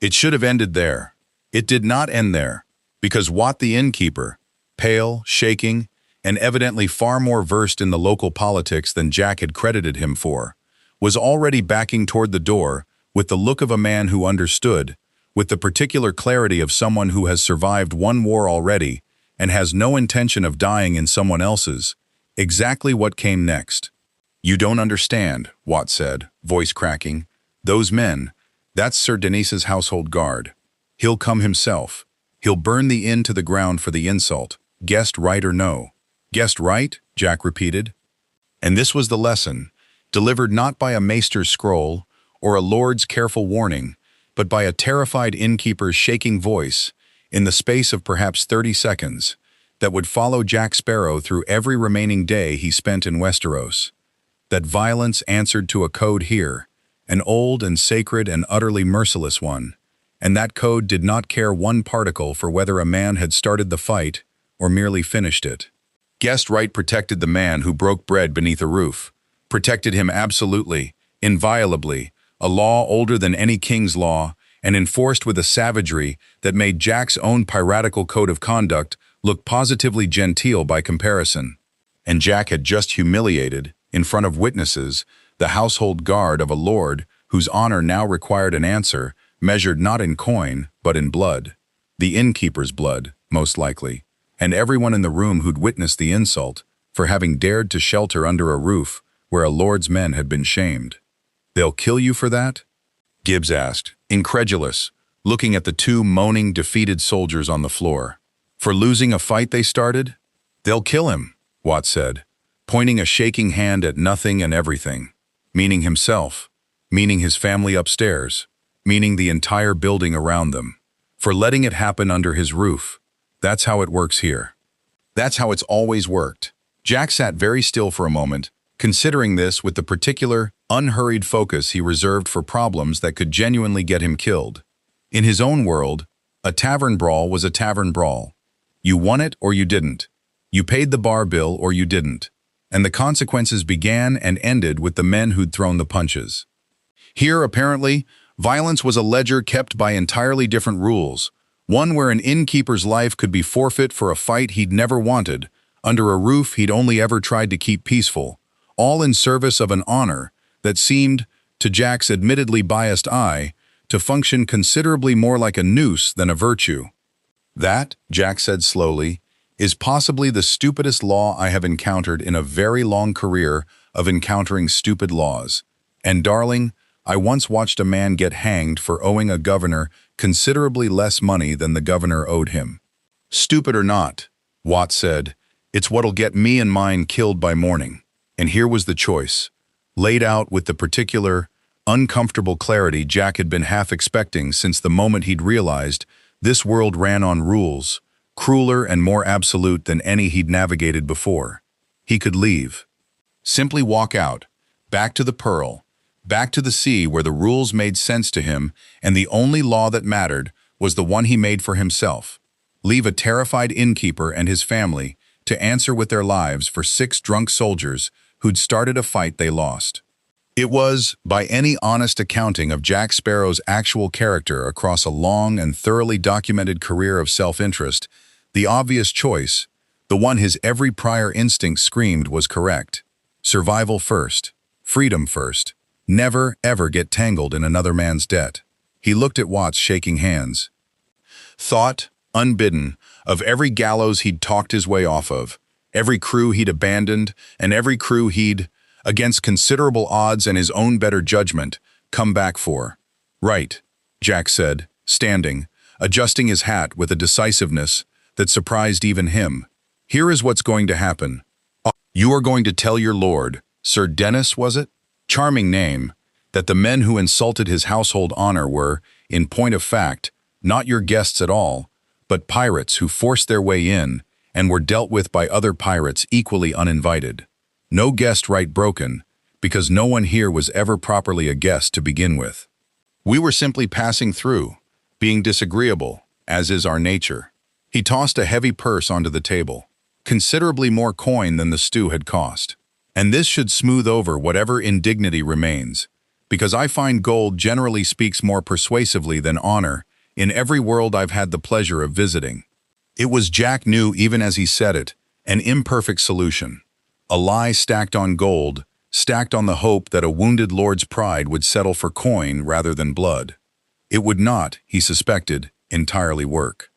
A: It should have ended there. It did not end there, because Watt the innkeeper, pale, shaking, and evidently far more versed in the local politics than Jack had credited him for, was already backing toward the door with the look of a man who understood, with the particular clarity of someone who has survived one war already and has no intention of dying in someone else's, exactly what came next. "You don't understand," Watt said, voice cracking. "Those men, that's Sir Denise's household guard. He'll come himself. He'll burn the inn to the ground for the insult. Guessed right or no?" "Guessed right," Jack repeated. And this was the lesson, delivered not by a maester's scroll or a lord's careful warning, but by a terrified innkeeper's shaking voice, in the space of perhaps 30 seconds, that would follow Jack Sparrow through every remaining day he spent in Westeros. That violence answered to a code here, an old and sacred and utterly merciless one, and that code did not care one particle for whether a man had started the fight or merely finished it. Guest right protected the man who broke bread beneath a roof, protected him absolutely, inviolably, a law older than any king's law, and enforced with a savagery that made Jack's own piratical code of conduct look positively genteel by comparison. And Jack had just humiliated, in front of witnesses, the household guard of a lord whose honor now required an answer measured not in coin, but in blood. The innkeeper's blood, most likely, and everyone in the room who'd witnessed the insult, for having dared to shelter under a roof where a lord's men had been shamed. "They'll kill you for that?" Gibbs asked, incredulous, looking at the two moaning, defeated soldiers on the floor. "For losing a fight they started?" "They'll kill him," Watt said, pointing a shaking hand at nothing and everything, meaning himself, meaning his family upstairs, meaning the entire building around them, for letting it happen under his roof. That's how it works here. That's how it's always worked. Jack sat very still for a moment, considering this with the particular, unhurried focus he reserved for problems that could genuinely get him killed. In his own world, a tavern brawl was a tavern brawl. You won it or you didn't. You paid the bar bill or you didn't. And the consequences began and ended with the men who'd thrown the punches. Here, apparently, violence was a ledger kept by entirely different rules, one where an innkeeper's life could be forfeit for a fight he'd never wanted, under a roof he'd only ever tried to keep peaceful, all in service of an honor that seemed, to Jack's admittedly biased eye, to function considerably more like a noose than a virtue. "That," Jack said slowly, "is possibly the stupidest law I have encountered in a very long career of encountering stupid laws. And darling, I once watched a man get hanged for owing a governor considerably less money than the governor owed him." "Stupid or not," Watt said, "it's what'll get me and mine killed by morning." And here was the choice, laid out with the particular, uncomfortable clarity Jack had been half expecting since the moment he'd realized this world ran on rules, crueler and more absolute than any he'd navigated before. He could leave. Simply walk out, back to the Pearl, back to the sea where the rules made sense to him and the only law that mattered was the one he made for himself. Leave a terrified innkeeper and his family to answer with their lives for 6 drunk soldiers who'd started a fight they lost. It was, by any honest accounting of Jack Sparrow's actual character across a long and thoroughly documented career of self-interest, the obvious choice, the one his every prior instinct screamed was correct. Survival first, freedom first, never ever get tangled in another man's debt. He looked at Watts shaking hands. Thought, unbidden, of every gallows he'd talked his way off of, every crew he'd abandoned, and every crew he'd, against considerable odds and his own better judgment, come back for. "Right," Jack said, standing, adjusting his hat with a decisiveness that surprised even him. "Here is what's going to happen. You are going to tell your lord, Sir Dennis, was it? Charming name, that the men who insulted his household honor were, in point of fact, not your guests at all, but pirates who forced their way in and were dealt with by other pirates equally uninvited. No guest right broken, because no one here was ever properly a guest to begin with. We were simply passing through, being disagreeable, as is our nature." He tossed a heavy purse onto the table, considerably more coin than the stew had cost. "And this should smooth over whatever indignity remains, because I find gold generally speaks more persuasively than honor in every world I've had the pleasure of visiting." It was, Jack knew even as he said it, an imperfect solution. A lie stacked on gold, stacked on the hope that a wounded lord's pride would settle for coin rather than blood. It would not, he suspected, entirely work.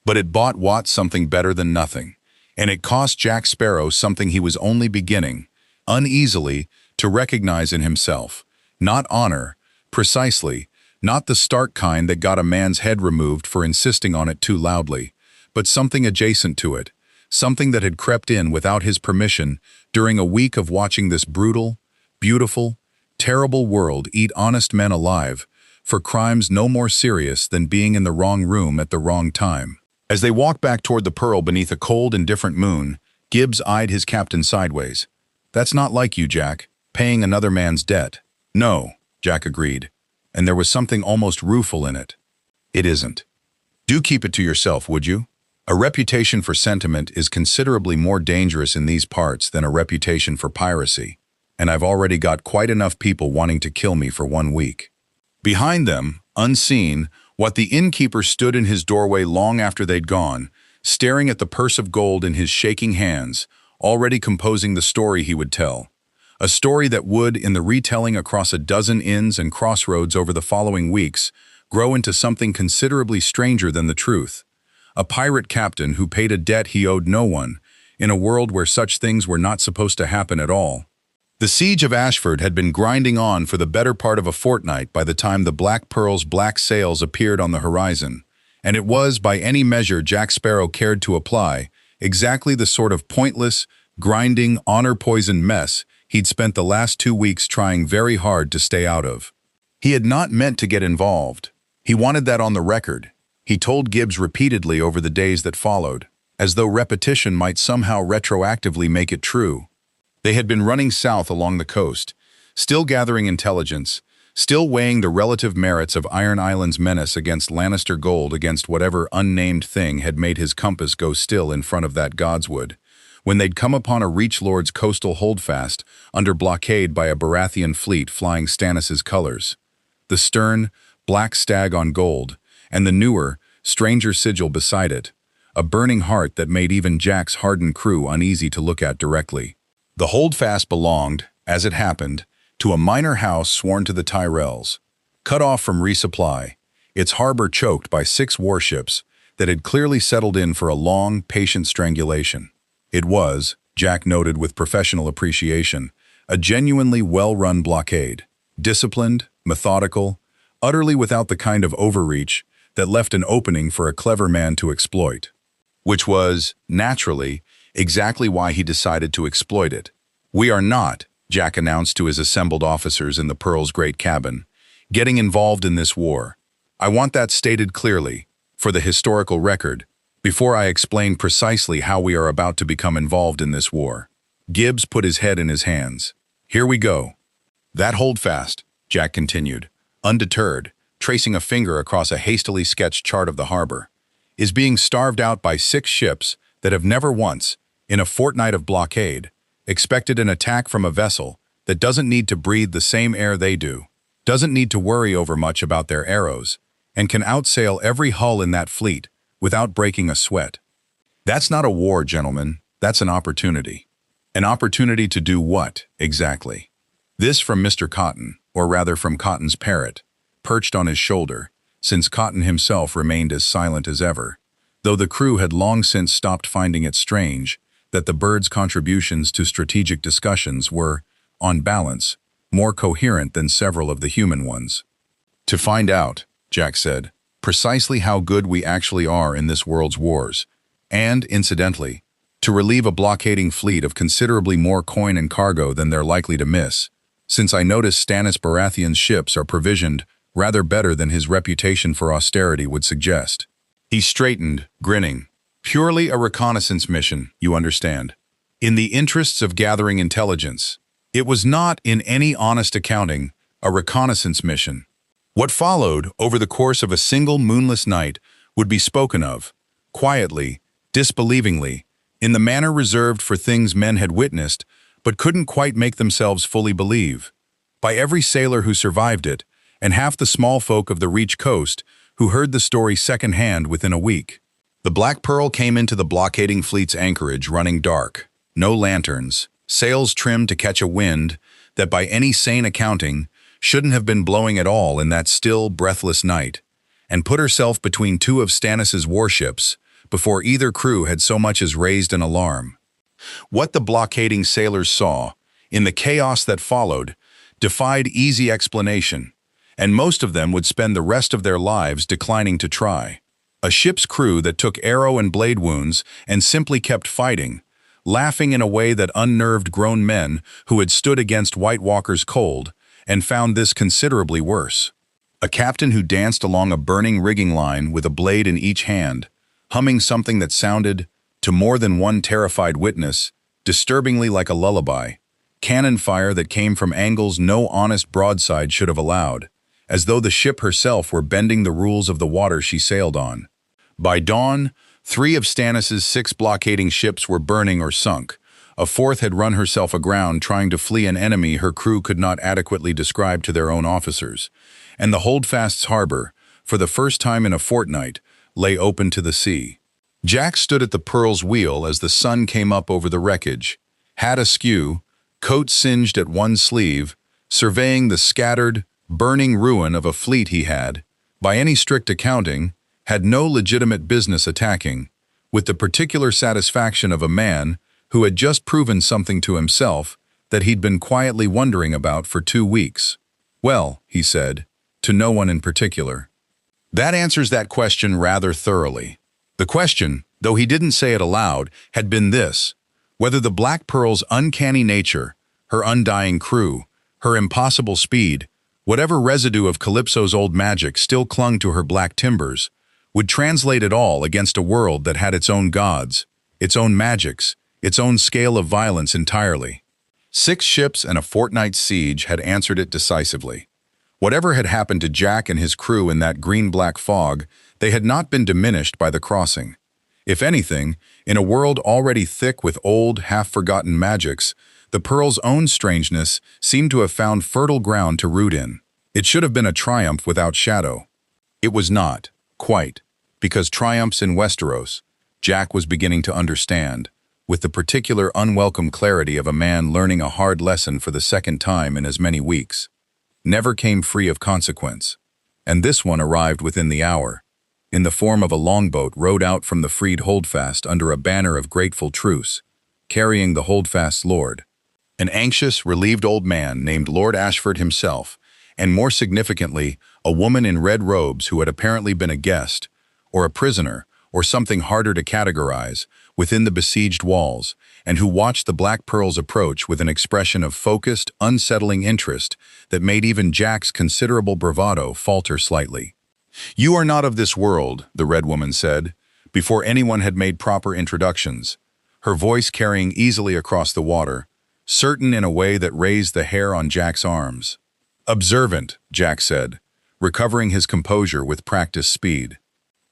A: But it bought Watts something better than nothing, and it cost Jack Sparrow something he was only beginning, uneasily, to recognize in himself. Not honor, precisely, not the stark kind that got a man's head removed for insisting on it too loudly, but something adjacent to it, something that had crept in without his permission during a week of watching this brutal, beautiful, terrible world eat honest men alive for crimes no more serious than being in the wrong room at the wrong time. As they walked back toward the Pearl beneath a cold, indifferent moon, Gibbs eyed his captain sideways. "That's not like you, Jack, paying another man's debt." "No," Jack agreed, and there was something almost rueful in it. "It isn't. Do keep it to yourself, would you? A reputation for sentiment is considerably more dangerous in these parts than a reputation for piracy, and I've already got quite enough people wanting to kill me for 1 week." Behind them, unseen, what the innkeeper stood in his doorway long after they'd gone, staring at the purse of gold in his shaking hands, already composing the story he would tell. A story that would, in the retelling across a dozen inns and crossroads over the following weeks, grow into something considerably stranger than the truth. a pirate captain who paid a debt he owed no one, in a world where such things were not supposed to happen at all. The siege of Ashford had been grinding on for the better part of a fortnight by the time the Black Pearl's black sails appeared on the horizon, and it was, by any measure Jack Sparrow cared to apply, exactly the sort of pointless, grinding, honor-poisoned mess he'd spent the last 2 weeks trying very hard to stay out of. He had not meant to get involved. He wanted that on the record. He told Gibbs repeatedly over the days that followed, as though repetition might somehow retroactively make it true. They had been running south along the coast, still gathering intelligence, still weighing the relative merits of Iron Island's menace against Lannister gold against whatever unnamed thing had made his compass go still in front of that Godswood, when they'd come upon a Reach Lord's coastal holdfast under blockade by a Baratheon fleet flying Stannis' colors. The stern, black stag on gold, and the newer, stranger sigil beside it, a burning heart that made even Jack's hardened crew uneasy to look at directly. The holdfast belonged, as it happened, to a minor house sworn to the Tyrells, cut off from resupply, its harbor choked by 6 warships that had clearly settled in for a long, patient strangulation. It was, Jack noted with professional appreciation, a genuinely well-run blockade, disciplined, methodical, utterly without the kind of overreach that left an opening for a clever man to exploit. Which was, naturally, exactly why he decided to exploit it. "We are not," Jack announced to his assembled officers in the Pearl's great cabin, "getting involved in this war. I want that stated clearly, for the historical record, before I explain precisely how we are about to become involved in this war." Gibbs put his head in his hands. "Here we go." "That holdfast," Jack continued, undeterred, tracing a finger across a hastily sketched chart of the harbor, "is being starved out by 6 ships that have never once, in a fortnight of blockade, expected an attack from a vessel that doesn't need to breathe the same air they do, doesn't need to worry over much about their arrows, and can outsail every hull in that fleet without breaking a sweat. That's not a war, gentlemen. That's an opportunity. An opportunity to do what, exactly?" This from Mr. Cotton, or rather from Cotton's parrot, perched on his shoulder, since Cotton himself remained as silent as ever, though the crew had long since stopped finding it strange that the bird's contributions to strategic discussions were, on balance, more coherent than several of the human ones. "To find out," Jack said, "precisely how good we actually are in this world's wars, and, incidentally, to relieve a blockading fleet of considerably more coin and cargo than they're likely to miss, since I notice Stannis Baratheon's ships are provisioned rather better than his reputation for austerity would suggest." He straightened, grinning. "Purely a reconnaissance mission, you understand. In the interests of gathering intelligence. It was not, in any honest accounting, a reconnaissance mission. What followed, over the course of a single moonless night, would be spoken of, quietly, disbelievingly, in the manner reserved for things men had witnessed, but couldn't quite make themselves fully believe, by every sailor who survived it, and half the small folk of the Reach coast who heard the story second-hand within a week. The Black Pearl came into the blockading fleet's anchorage running dark, no lanterns, sails trimmed to catch a wind that by any sane accounting shouldn't have been blowing at all in that still, breathless night, and put herself between 2 of Stannis' warships before either crew had so much as raised an alarm. What the blockading sailors saw, in the chaos that followed, defied easy explanation, and most of them would spend the rest of their lives declining to try. A ship's crew that took arrow and blade wounds and simply kept fighting, laughing in a way that unnerved grown men who had stood against White Walker's cold and found this considerably worse. A captain who danced along a burning rigging line with a blade in each hand, humming something that sounded, to more than one terrified witness, disturbingly like a lullaby, cannon fire that came from angles no honest broadside should have allowed, as though the ship herself were bending the rules of the water she sailed on. By dawn, 3 of Stannis' 6 blockading ships were burning or sunk. A 4th had run herself aground trying to flee an enemy her crew could not adequately describe to their own officers. And the Holdfast's harbor, for the first time in a fortnight, lay open to the sea. Jack stood at the Pearl's wheel as the sun came up over the wreckage, hat askew, coat singed at one sleeve, surveying the scattered, burning ruin of a fleet he had, by any strict accounting, had no legitimate business attacking, with the particular satisfaction of a man who had just proven something to himself that he'd been quietly wondering about for 2 weeks. Well, he said, to no one in particular. That answers that question rather thoroughly. The question, though he didn't say it aloud, had been this: whether the Black Pearl's uncanny nature, her undying crew, her impossible speed, whatever residue of Calypso's old magic still clung to her black timbers, would translate it all against a world that had its own gods, its own magics, its own scale of violence entirely. 6 ships and a fortnight's siege had answered it decisively. Whatever had happened to Jack and his crew in that green-black fog, they had not been diminished by the crossing. If anything, in a world already thick with old, half-forgotten magics, the Pearl's own strangeness seemed to have found fertile ground to root in. It should have been a triumph without shadow. It was not, quite, because triumphs in Westeros, Jack was beginning to understand, with the particular unwelcome clarity of a man learning a hard lesson for the second time in as many weeks, never came free of consequence. And this one arrived within the hour, in the form of a longboat rowed out from the freed Holdfast under a banner of grateful truce, carrying the Holdfast's lord, an anxious, relieved old man named Lord Ashford himself, and more significantly, a woman in red robes who had apparently been a guest, or a prisoner, or something harder to categorize, within the besieged walls, and who watched the Black Pearl's approach with an expression of focused, unsettling interest that made even Jack's considerable bravado falter slightly. "You are not of this world," the red woman said, before anyone had made proper introductions, her voice carrying easily across the water, certain in a way that raised the hair on Jack's arms. "Observant," Jack said, recovering his composure with practiced speed.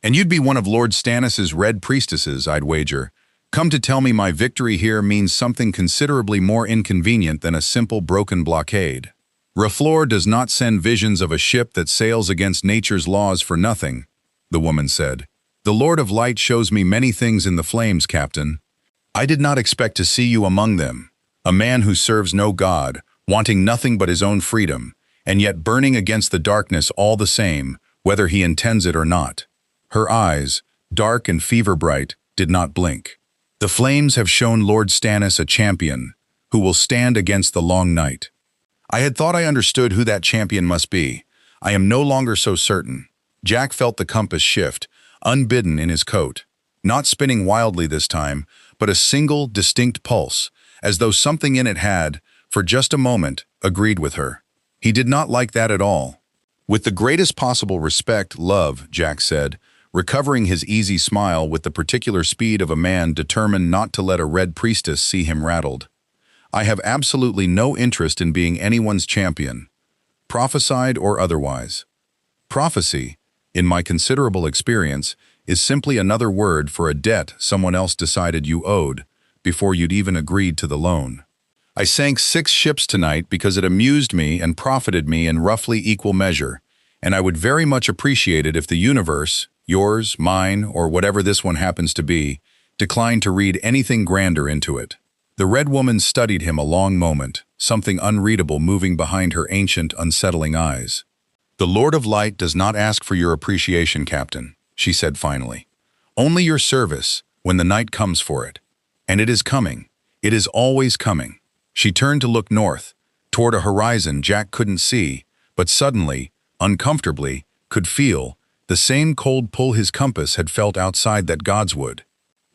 A: "And you'd be one of Lord Stannis's red priestesses, I'd wager. Come to tell me my victory here means something considerably more inconvenient than a simple broken blockade. Raflor does not send visions of a ship that sails against nature's laws for nothing," the woman said. "The Lord of Light shows me many things in the flames, Captain. I did not expect to see you among them, a man who serves no god, wanting nothing but his own freedom, and yet burning against the darkness all the same, whether he intends it or not." Her eyes, dark and fever-bright, did not blink. "The flames have shown Lord Stannis a champion, who will stand against the long night. I had thought I understood who that champion must be. I am no longer so certain." Jack felt the compass shift, unbidden in his coat, not spinning wildly this time, but a single, distinct pulse, as though something in it had, for just a moment, agreed with her. He did not like that at all. "With the greatest possible respect, love," Jack said, recovering his easy smile with the particular speed of a man determined not to let a red priestess see him rattled. "I have absolutely no interest in being anyone's champion, prophesied or otherwise. Prophecy, in my considerable experience, is simply another word for a debt someone else decided you owed before you'd even agreed to the loan. I sank 6 ships tonight because it amused me and profited me in roughly equal measure, and I would very much appreciate it if the universe, yours, mine, or whatever this one happens to be, declined to read anything grander into it." The red woman studied him a long moment, something unreadable moving behind her ancient, unsettling eyes. "The Lord of Light does not ask for your appreciation, Captain," she said finally. "Only your service, when the night comes for it. And it is coming. It is always coming." She turned to look north, toward a horizon Jack couldn't see, but suddenly, uncomfortably, could feel, the same cold pull his compass had felt outside that godswood.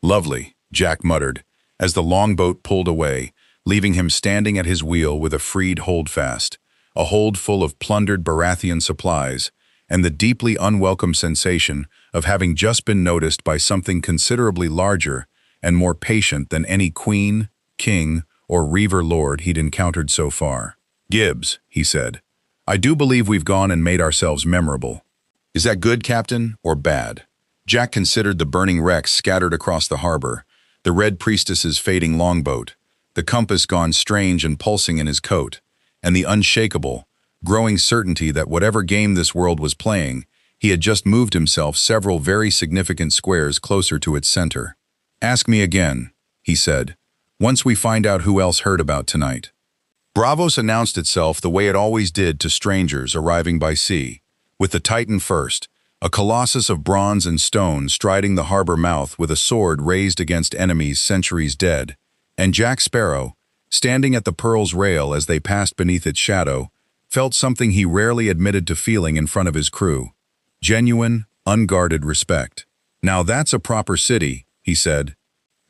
A: "Lovely," Jack muttered, as the longboat pulled away, leaving him standing at his wheel with a freed holdfast, a hold full of plundered Baratheon supplies, and the deeply unwelcome sensation of having just been noticed by something considerably larger and more patient than any queen, king, or reaver lord he'd encountered so far. "Gibbs," he said, "I do believe we've gone and made ourselves memorable. Is that good, Captain, or bad?" Jack considered the burning wrecks scattered across the harbor, the red priestess's fading longboat, the compass gone strange and pulsing in his coat, and the unshakable, growing certainty that whatever game this world was playing, he had just moved himself several very significant squares closer to its center. "Ask me again," he said, "once we find out who else heard about tonight." Braavos announced itself the way it always did to strangers arriving by sea, with the Titan first, a colossus of bronze and stone striding the harbor mouth with a sword raised against enemies centuries dead, and Jack Sparrow, standing at the Pearl's rail as they passed beneath its shadow, felt something he rarely admitted to feeling in front of his crew: genuine, unguarded respect. "Now that's a proper city," he said,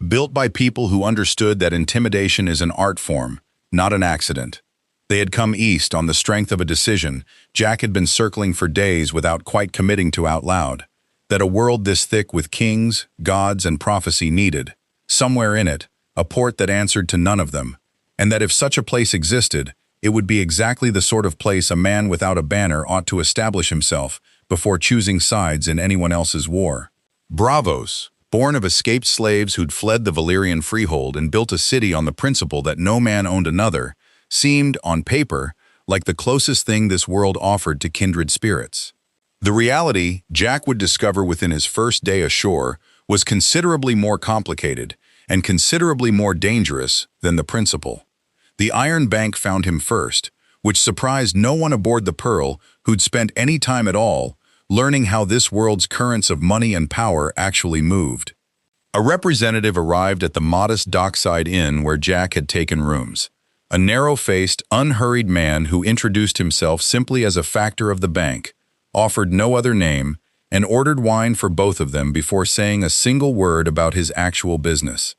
A: "built by people who understood that intimidation is an art form, not an accident." They had come east on the strength of a decision Jack had been circling for days without quite committing to out loud: that a world this thick with kings, gods, and prophecy needed, somewhere in it, a port that answered to none of them, and that if such a place existed, it would be exactly the sort of place a man without a banner ought to establish himself before choosing sides in anyone else's war. Bravos, born of escaped slaves who'd fled the Valyrian freehold and built a city on the principle that no man owned another, seemed, on paper, like the closest thing this world offered to kindred spirits. The reality, Jack would discover within his first day ashore, was considerably more complicated and considerably more dangerous than the principle. The Iron Bank found him first, which surprised no one aboard the Pearl who'd spent any time at all learning how this world's currents of money and power actually moved. A representative arrived at the modest dockside inn where Jack had taken rooms. A narrow-faced, unhurried man who introduced himself simply as a factor of the bank, offered no other name, and ordered wine for both of them before saying a single word about his actual business.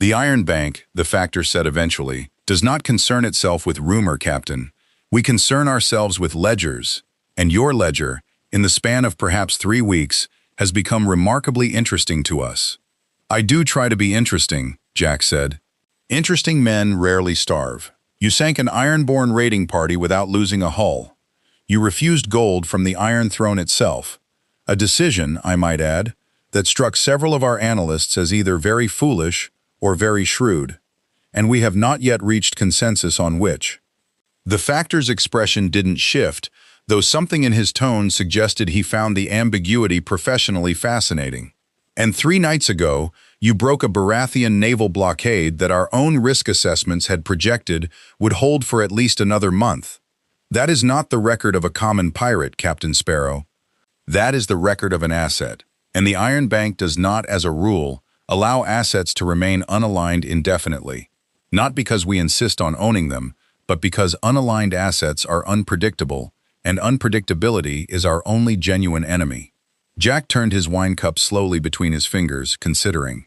A: "The Iron Bank," the factor said eventually, "does not concern itself with rumor, Captain. We concern ourselves with ledgers, and your ledger, in the span of perhaps 3 weeks, has become remarkably interesting to us." "I do try to be interesting," Jack said. "Interesting men rarely starve. You sank an Ironborn raiding party without losing a hull. You refused gold from the Iron Throne itself. A decision, I might add, that struck several of our analysts as either very foolish or very shrewd, and we have not yet reached consensus on which." The factor's expression didn't shift, though something in his tone suggested he found the ambiguity professionally fascinating. "And 3 nights ago, you broke a Baratheon naval blockade that our own risk assessments had projected would hold for at least another month. That is not the record of a common pirate, Captain Sparrow. That is the record of an asset, and the Iron Bank does not, as a rule, allow assets to remain unaligned indefinitely. Not because we insist on owning them, but because unaligned assets are unpredictable, and unpredictability is our only genuine enemy." Jack turned his wine cup slowly between his fingers, considering.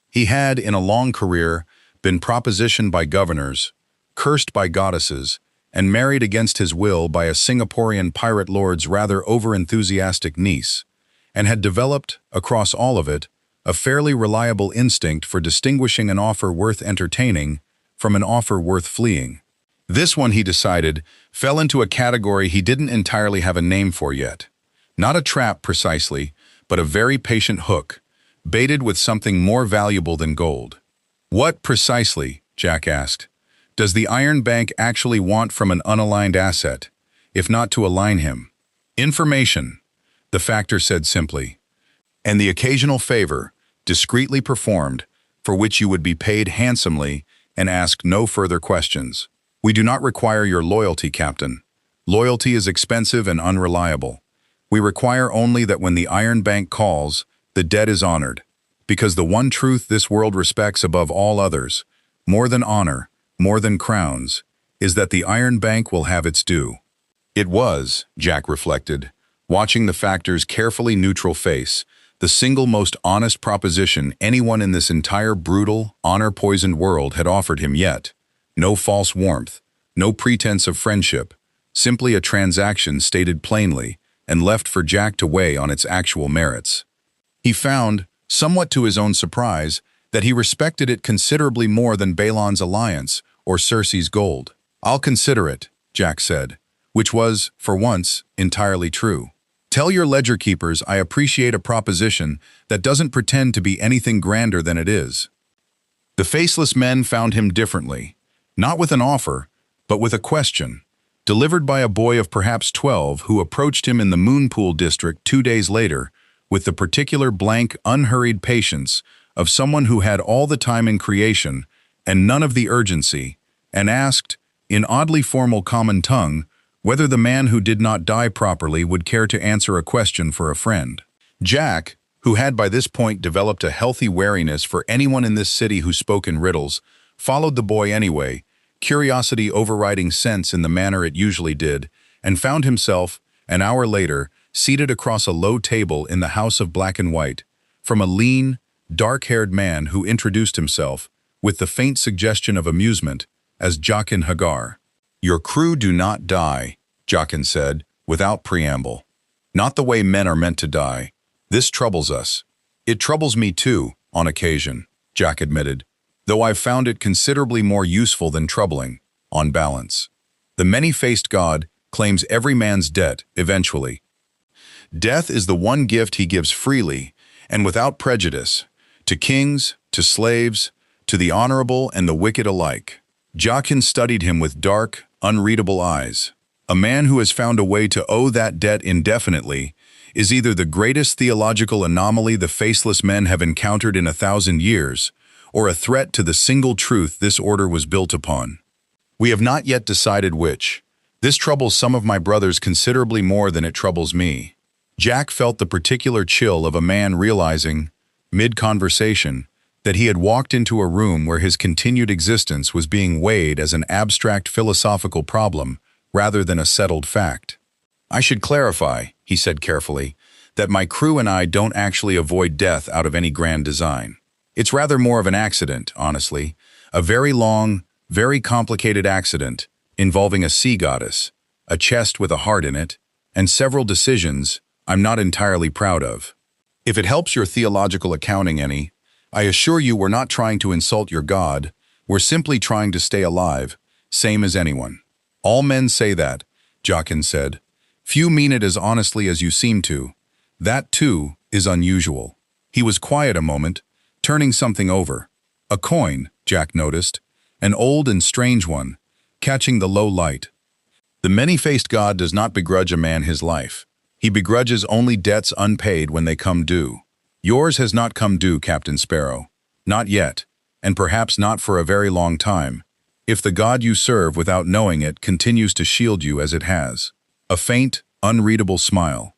A: He had, in a long career, been propositioned by governors, cursed by goddesses, and married against his will by a Singaporean pirate lord's rather over-enthusiastic niece, and had developed, across all of it, a fairly reliable instinct for distinguishing an offer worth entertaining from an offer worth fleeing. This one, he decided, fell into a category he didn't entirely have a name for yet. Not a trap, precisely, but a very patient hook, baited with something more valuable than gold. "What, precisely," Jack asked, "does the Iron Bank actually want from an unaligned asset, if not to align him?" "Information," the factor said simply, "and the occasional favor, discreetly performed, for which you would be paid handsomely and ask no further questions. We do not require your loyalty, Captain. Loyalty is expensive and unreliable. We require only that when the Iron Bank calls, the debt is honored, because the one truth this world respects above all others, more than honor, more than crowns, is that the Iron Bank will have its due." It was, Jack reflected, watching the factor's carefully neutral face, the single most honest proposition anyone in this entire brutal, honor-poisoned world had offered him yet. No false warmth, no pretense of friendship, simply a transaction stated plainly and left for Jack to weigh on its actual merits. He found, somewhat to his own surprise, that he respected it considerably more than Balon's alliance or Cersei's gold. "I'll consider it," Jack said, which was, for once, entirely true. "Tell your ledger keepers I appreciate a proposition that doesn't pretend to be anything grander than it is." The faceless men found him differently, not with an offer, but with a question, delivered by a boy of perhaps 12 who approached him in the Moonpool district 2 days later with the particular blank, unhurried patience of someone who had all the time in creation and none of the urgency, and asked, in oddly formal common tongue, whether the man who did not die properly would care to answer a question for a friend. Jack, who had by this point developed a healthy wariness for anyone in this city who spoke in riddles, followed the boy anyway, curiosity overriding sense in the manner it usually did, and found himself, an hour later, seated across a low table in the House of Black and White, from a lean, dark-haired man who introduced himself, with the faint suggestion of amusement, as Jaqen Hagar. "Your crew do not die," Jaqen said, without preamble. "Not the way men are meant to die. This troubles us." "It troubles me too, on occasion," Jack admitted, "though I've found it considerably more useful than troubling, on balance. The many-faced God claims every man's debt, eventually. Death is the one gift he gives freely, and without prejudice, to kings, to slaves, to the honorable and the wicked alike." Jaqen studied him with dark, unreadable eyes. A man who has found a way to owe that debt indefinitely is either the greatest theological anomaly the faceless men have encountered in 1,000 years, or a threat to the single truth this order was built upon. "We have not yet decided which. This troubles some of my brothers considerably more than it troubles me." Jack felt the particular chill of a man realizing, mid-conversation, that he had walked into a room where his continued existence was being weighed as an abstract philosophical problem rather than a settled fact. "I should clarify," he said carefully, "that my crew and I don't actually avoid death out of any grand design. It's rather more of an accident, honestly, a very long, very complicated accident involving a sea goddess, a chest with a heart in it, and several decisions I'm not entirely proud of. If it helps your theological accounting any, I assure you we're not trying to insult your God, we're simply trying to stay alive, same as anyone." "All men say that," Jaqen said. "Few mean it as honestly as you seem to. That, too, is unusual." He was quiet a moment, turning something over. A coin, Jack noticed, an old and strange one, catching the low light. "The many-faced God does not begrudge a man his life. He begrudges only debts unpaid when they come due. Yours has not come due, Captain Sparrow. Not yet, and perhaps not for a very long time, if the God you serve without knowing it continues to shield you as it has." A faint, unreadable smile.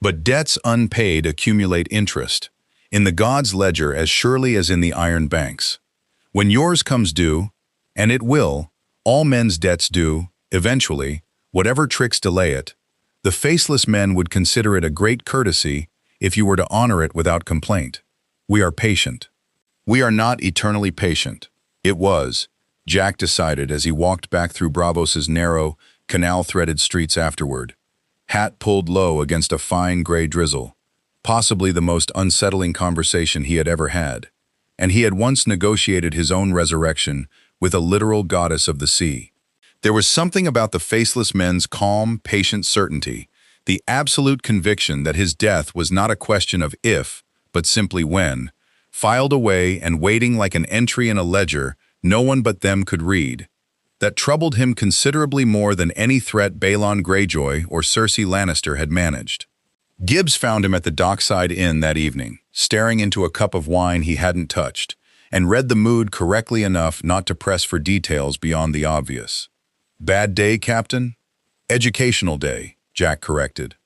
A: "But debts unpaid accumulate interest, in the God's ledger as surely as in the iron banks. When yours comes due, and it will, all men's debts do, eventually, whatever tricks delay it, the faceless men would consider it a great courtesy if you were to honor it without complaint. We are patient." "We are not eternally patient." It was, Jack decided as he walked back through Bravos's narrow, canal-threaded streets afterward, hat pulled low against a fine gray drizzle, possibly the most unsettling conversation he had ever had, and he had once negotiated his own resurrection with a literal goddess of the sea. There was something about the faceless men's calm, patient certainty, the absolute conviction that his death was not a question of if, but simply when, filed away and waiting like an entry in a ledger no one but them could read, that troubled him considerably more than any threat Balon Greyjoy or Cersei Lannister had managed. Gibbs found him at the Dockside Inn that evening, staring into a cup of wine he hadn't touched, and read the mood correctly enough not to press for details beyond the obvious. "Bad day, Captain?" "Educational day," Jack corrected.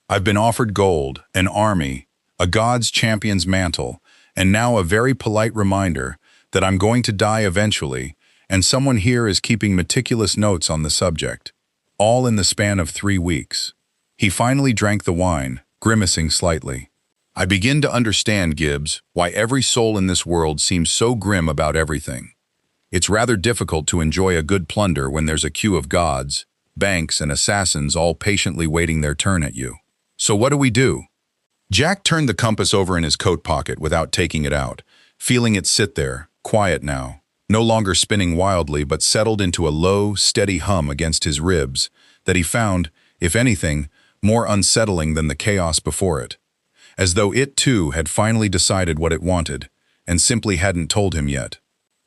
A: "I've been offered gold, an army, a God's champion's mantle, and now a very polite reminder that I'm going to die eventually, and someone here is keeping meticulous notes on the subject, all in the span of 3 weeks." He finally drank the wine, grimacing slightly. "I begin to understand, Gibbs, why every soul in this world seems so grim about everything. It's rather difficult to enjoy a good plunder when there's a queue of gods, banks, and assassins all patiently waiting their turn at you. So what do we do?" Jack turned the compass over in his coat pocket without taking it out, feeling it sit there, quiet now, no longer spinning wildly but settled into a low, steady hum against his ribs that he found, if anything, more unsettling than the chaos before it, as though it too had finally decided what it wanted, and simply hadn't told him yet.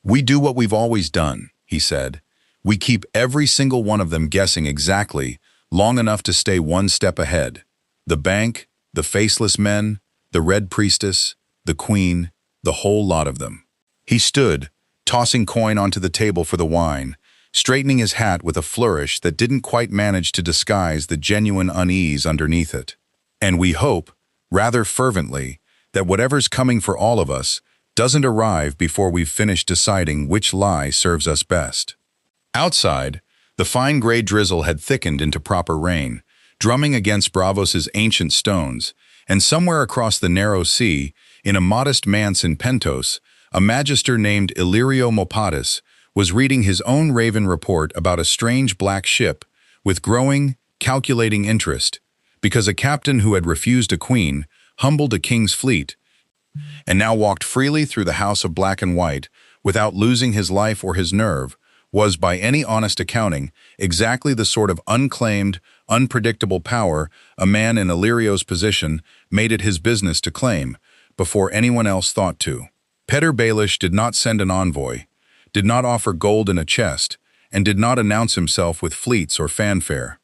A: "We do what we've always done," he said. "We keep every single one of them guessing exactly, long enough to stay one step ahead. The bank, the faceless men, the Red Priestess, the Queen, the whole lot of them." He stood, tossing coin onto the table for the wine, straightening his hat with a flourish that didn't quite manage to disguise the genuine unease underneath it. "And we hope, rather fervently, that whatever's coming for all of us doesn't arrive before we've finished deciding which lie serves us best." Outside, the fine gray drizzle had thickened into proper rain, drumming against Bravos's ancient stones, and somewhere across the narrow sea, in a modest manse in Pentos, a magister named Illyrio Mopatis was reading his own raven report about a strange black ship with growing, calculating interest, because a captain who had refused a queen, humbled a king's fleet, and now walked freely through the house of black and white without losing his life or his nerve, was, by any honest accounting, exactly the sort of unclaimed, unpredictable power a man in Illyrio's position made it his business to claim, before anyone else thought to. Petter Baelish did not send an envoy, did not offer gold in a chest, and did not announce himself with fleets or fanfare.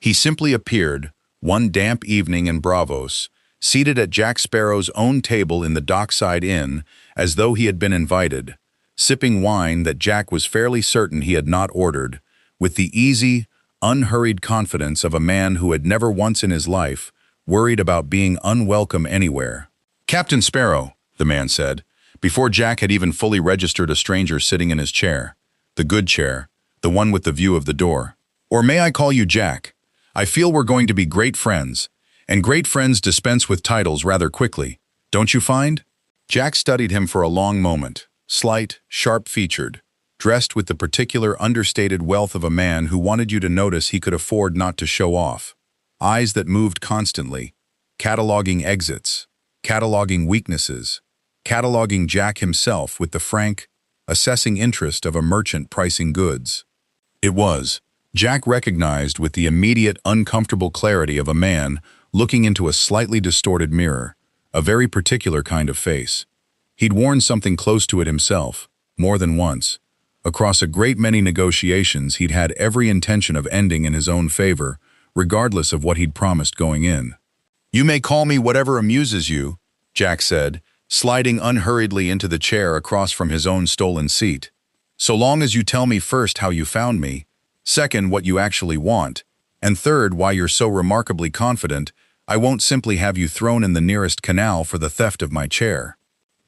A: He simply appeared, one damp evening in Bravos, seated at Jack Sparrow's own table in the dockside inn, as though he had been invited, sipping wine that Jack was fairly certain he had not ordered, with the easy, unhurried confidence of a man who had never once in his life worried about being unwelcome anywhere. "Captain Sparrow," the man said, before Jack had even fully registered a stranger sitting in his chair, the good chair, the one with the view of the door. "Or may I call you Jack? I feel we're going to be great friends, and great friends dispense with titles rather quickly, don't you find?" Jack studied him for a long moment, slight, sharp-featured, dressed with the particular understated wealth of a man who wanted you to notice he could afford not to show off. Eyes that moved constantly, cataloging exits, cataloging weaknesses, cataloging Jack himself with the frank, assessing interest of a merchant pricing goods. It was, Jack recognized with the immediate, uncomfortable clarity of a man looking into a slightly distorted mirror, a very particular kind of face. He'd worn something close to it himself, more than once. Across a great many negotiations he'd had every intention of ending in his own favor, regardless of what he'd promised going in. "You may call me whatever amuses you," Jack said, sliding unhurriedly into the chair across from his own stolen seat. "So long as you tell me first how you found me, second what you actually want, and third why you're so remarkably confident I won't simply have you thrown in the nearest canal for the theft of my chair."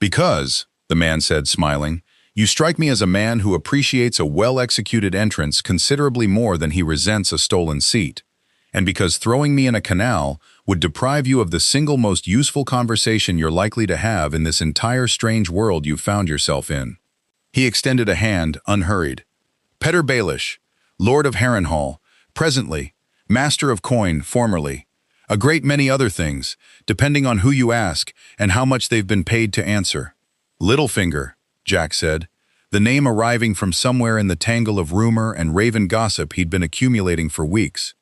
A: "Because," the man said, smiling, "you strike me as a man who appreciates a well-executed entrance considerably more than he resents a stolen seat, and because throwing me in a canal would deprive you of the single most useful conversation you're likely to have in this entire strange world you've found yourself in." He extended a hand, unhurried. "Petter Baelish, Lord of Harrenhal, presently, Master of Coin, formerly. A great many other things, depending on who you ask and how much they've been paid to answer." "Littlefinger," Jack said, the name arriving from somewhere in the tangle of rumor and raven gossip he'd been accumulating for weeks.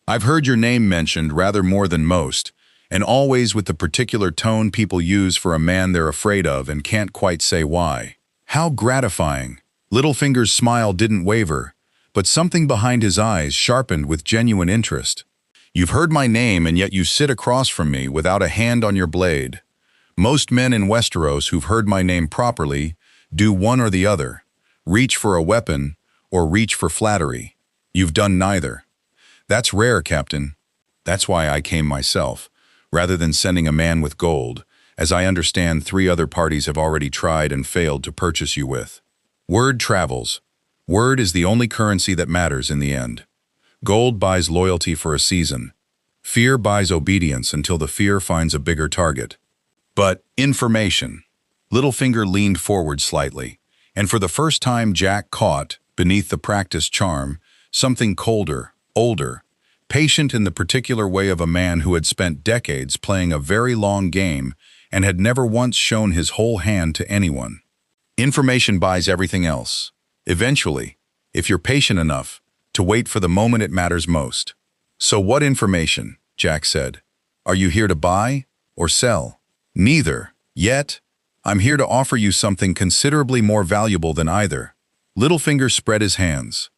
A: "I've heard your name mentioned rather more than most, and always with the particular tone people use for a man they're afraid of and can't quite say why." "How gratifying." Littlefinger's smile didn't waver, but something behind his eyes sharpened with genuine interest. "You've heard my name, and yet you sit across from me without a hand on your blade. Most men in Westeros who've heard my name properly do one or the other, reach for a weapon or reach for flattery. You've done neither. That's rare, Captain. That's why I came myself, rather than sending a man with gold, as I understand 3 other parties have already tried and failed to purchase you with. Word travels. Word is the only currency that matters in the end. Gold buys loyalty for a season. Fear buys obedience until the fear finds a bigger target. But information." Littlefinger leaned forward slightly, and for the first time Jack caught, beneath the practiced charm, something colder, older, patient in the particular way of a man who had spent decades playing a very long game and had never once shown his whole hand to anyone. "Information buys everything else. Eventually, if you're patient enough, to wait for the moment it matters most." "So what information?" Jack said. "Are you here to buy or sell?" "Neither. Yet, I'm here to offer you something considerably more valuable than either." Littlefinger spread his hands.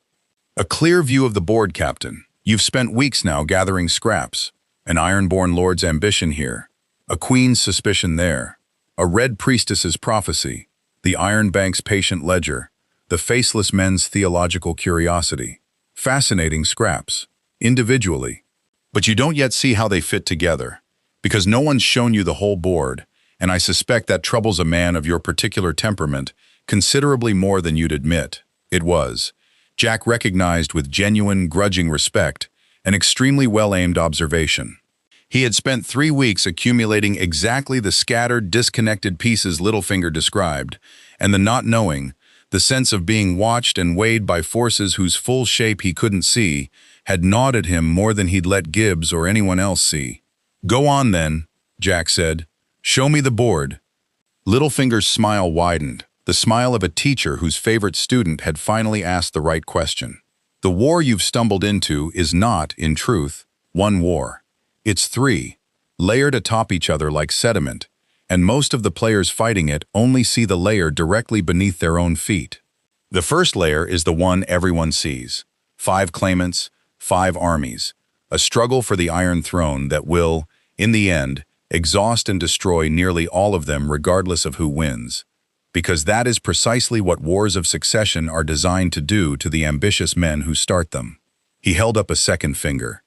A: "A clear view of the board, Captain. You've spent weeks now gathering scraps. An Ironborn Lord's ambition here. A Queen's suspicion there. A Red Priestess's prophecy. The Iron Bank's patient ledger. the faceless men's theological curiosity. Fascinating scraps, individually. But you don't yet see how they fit together, because no one's shown you the whole board, and I suspect that troubles a man of your particular temperament considerably more than you'd admit. It was. Jack recognized with genuine, grudging respect an extremely well-aimed observation. He had spent 3 weeks accumulating exactly the scattered, disconnected pieces Littlefinger described, and the not knowing, the sense of being watched and weighed by forces whose full shape he couldn't see, had gnawed at him more than he'd let Gibbs or anyone else see. "Go on, then," Jack said. "Show me the board." Littlefinger's smile widened, the smile of a teacher whose favorite student had finally asked the right question. "The war you've stumbled into is not, in truth, one war. It's 3, layered atop each other like sediment, and most of the players fighting it only see the layer directly beneath their own feet. The first layer is the one everyone sees. 5 claimants, 5 armies, a struggle for the Iron Throne that will, in the end, exhaust and destroy nearly all of them regardless of who wins. Because that is precisely what wars of succession are designed to do to the ambitious men who start them." He held up a second finger.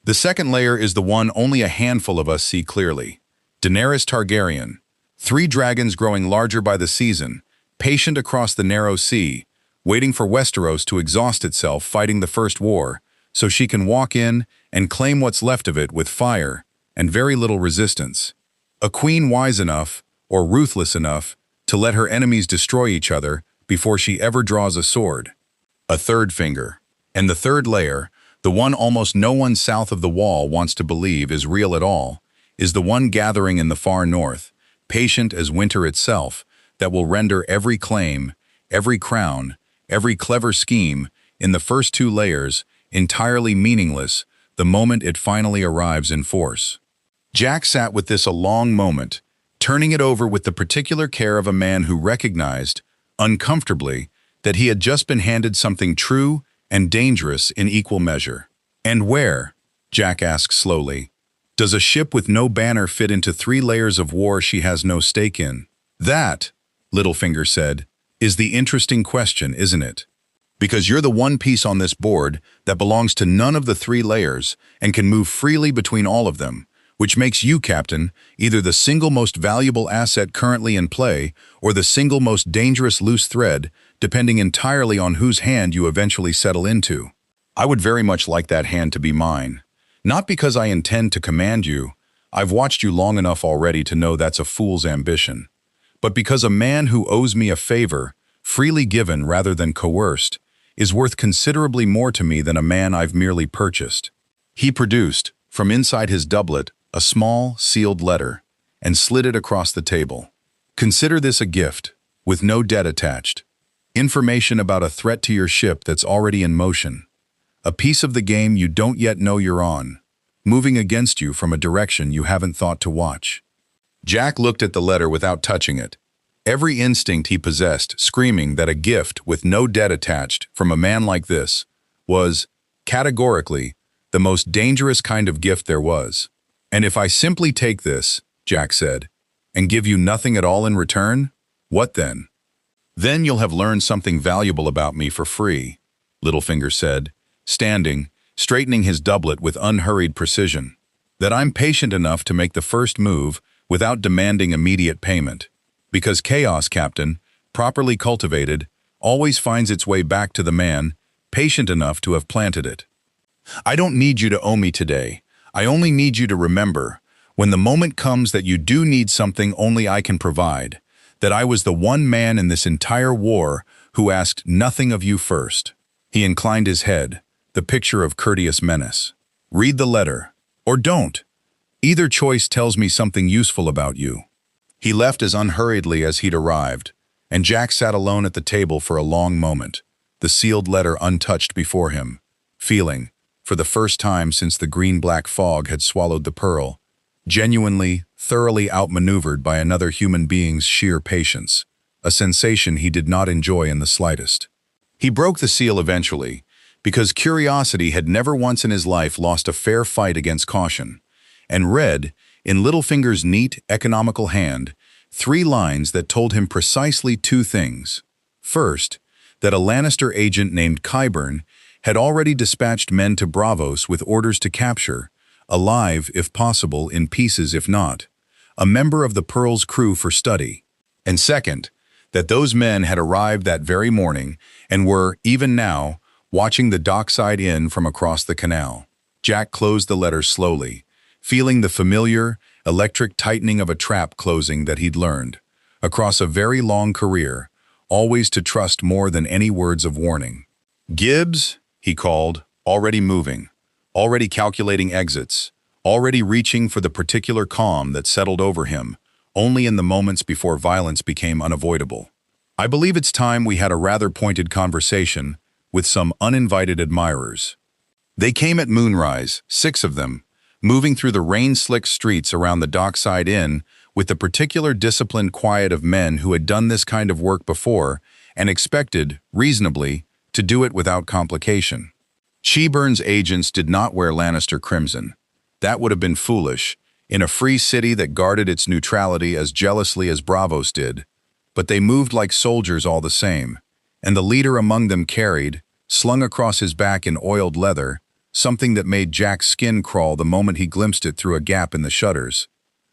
A: "The second layer is the one only a handful of us see clearly. Daenerys Targaryen, 3 dragons growing larger by the season, patient across the narrow sea, waiting for Westeros to exhaust itself fighting the First War, so she can walk in and claim what's left of it with fire and very little resistance. A queen wise enough, or ruthless enough, to let her enemies destroy each other before she ever draws a sword." A third finger. "And the third layer, the one almost no one south of the wall wants to believe is real at all, is the one gathering in the far north, patient as winter itself, that will render every claim, every crown, every clever scheme in the first 2 layers entirely meaningless the moment it finally arrives in force." Jack sat with this a long moment, turning it over with the particular care of a man who recognized, uncomfortably, that he had just been handed something true and dangerous in equal measure. "And where," Jack asked slowly, "does a ship with no banner fit into 3 layers of war she has no stake in?" "That," Littlefinger said, "is the interesting question, isn't it? Because you're the one piece on this board that belongs to none of the 3 layers and can move freely between all of them, which makes you, Captain, either the single most valuable asset currently in play or the single most dangerous loose thread, depending entirely on whose hand you eventually settle into. I would very much like that hand to be mine. Not because I intend to command you, I've watched you long enough already to know that's a fool's ambition, but because a man who owes me a favor, freely given rather than coerced, is worth considerably more to me than a man I've merely purchased." He produced, from inside his doublet, a small, sealed letter, and slid it across the table. "Consider this a gift, with no debt attached. Information about a threat to your ship that's already in motion. A piece of the game you don't yet know you're on, moving against you from a direction you haven't thought to watch." Jack looked at the letter without touching it, every instinct he possessed screaming that a gift with no debt attached from a man like this was, categorically, the most dangerous kind of gift there was. "And if I simply take this," Jack said, "and give you nothing at all in return, what then?" "Then you'll have learned something valuable about me for free," Littlefinger said, standing, straightening his doublet with unhurried precision. "That I'm patient enough to make the first move without demanding immediate payment. Because chaos, Captain, properly cultivated, always finds its way back to the man patient enough to have planted it. I don't need you to owe me today. I only need you to remember, when the moment comes that you do need something only I can provide, that I was the one man in this entire war who asked nothing of you first." He inclined his head, the picture of courteous menace. "Read the letter, or don't. Either choice tells me something useful about you." He left as unhurriedly as he'd arrived, and Jack sat alone at the table for a long moment, the sealed letter untouched before him, feeling, for the first time since the green-black fog had swallowed the pearl, genuinely, thoroughly outmaneuvered by another human being's sheer patience, a sensation he did not enjoy in the slightest. He broke the seal eventually, because curiosity had never once in his life lost a fair fight against caution, and read, in Littlefinger's neat, economical hand, 3 lines that told him precisely 2 things. First, that a Lannister agent named Qyburn had already dispatched men to Braavos with orders to capture, alive if possible, in pieces if not, a member of the Pearl's crew for study. And second, that those men had arrived that very morning and were, even now, watching the dockside inn from across the canal. Jack closed the letter slowly, feeling the familiar, electric tightening of a trap closing that he'd learned, across a very long career, always to trust more than any words of warning. "Gibbs," he called, already moving, already calculating exits, already reaching for the particular calm that settled over him, only in the moments before violence became unavoidable. "I believe it's time we had a rather pointed conversation with some uninvited admirers." They came at moonrise, 6 of them, moving through the rain-slicked streets around the dockside inn with the particular disciplined quiet of men who had done this kind of work before and expected, reasonably, to do it without complication. Qyburn's agents did not wear Lannister crimson. That would have been foolish, in a free city that guarded its neutrality as jealously as Braavos did, but they moved like soldiers all the same, and the leader among them carried, slung across his back in oiled leather, something that made Jack's skin crawl the moment he glimpsed it through a gap in the shutters.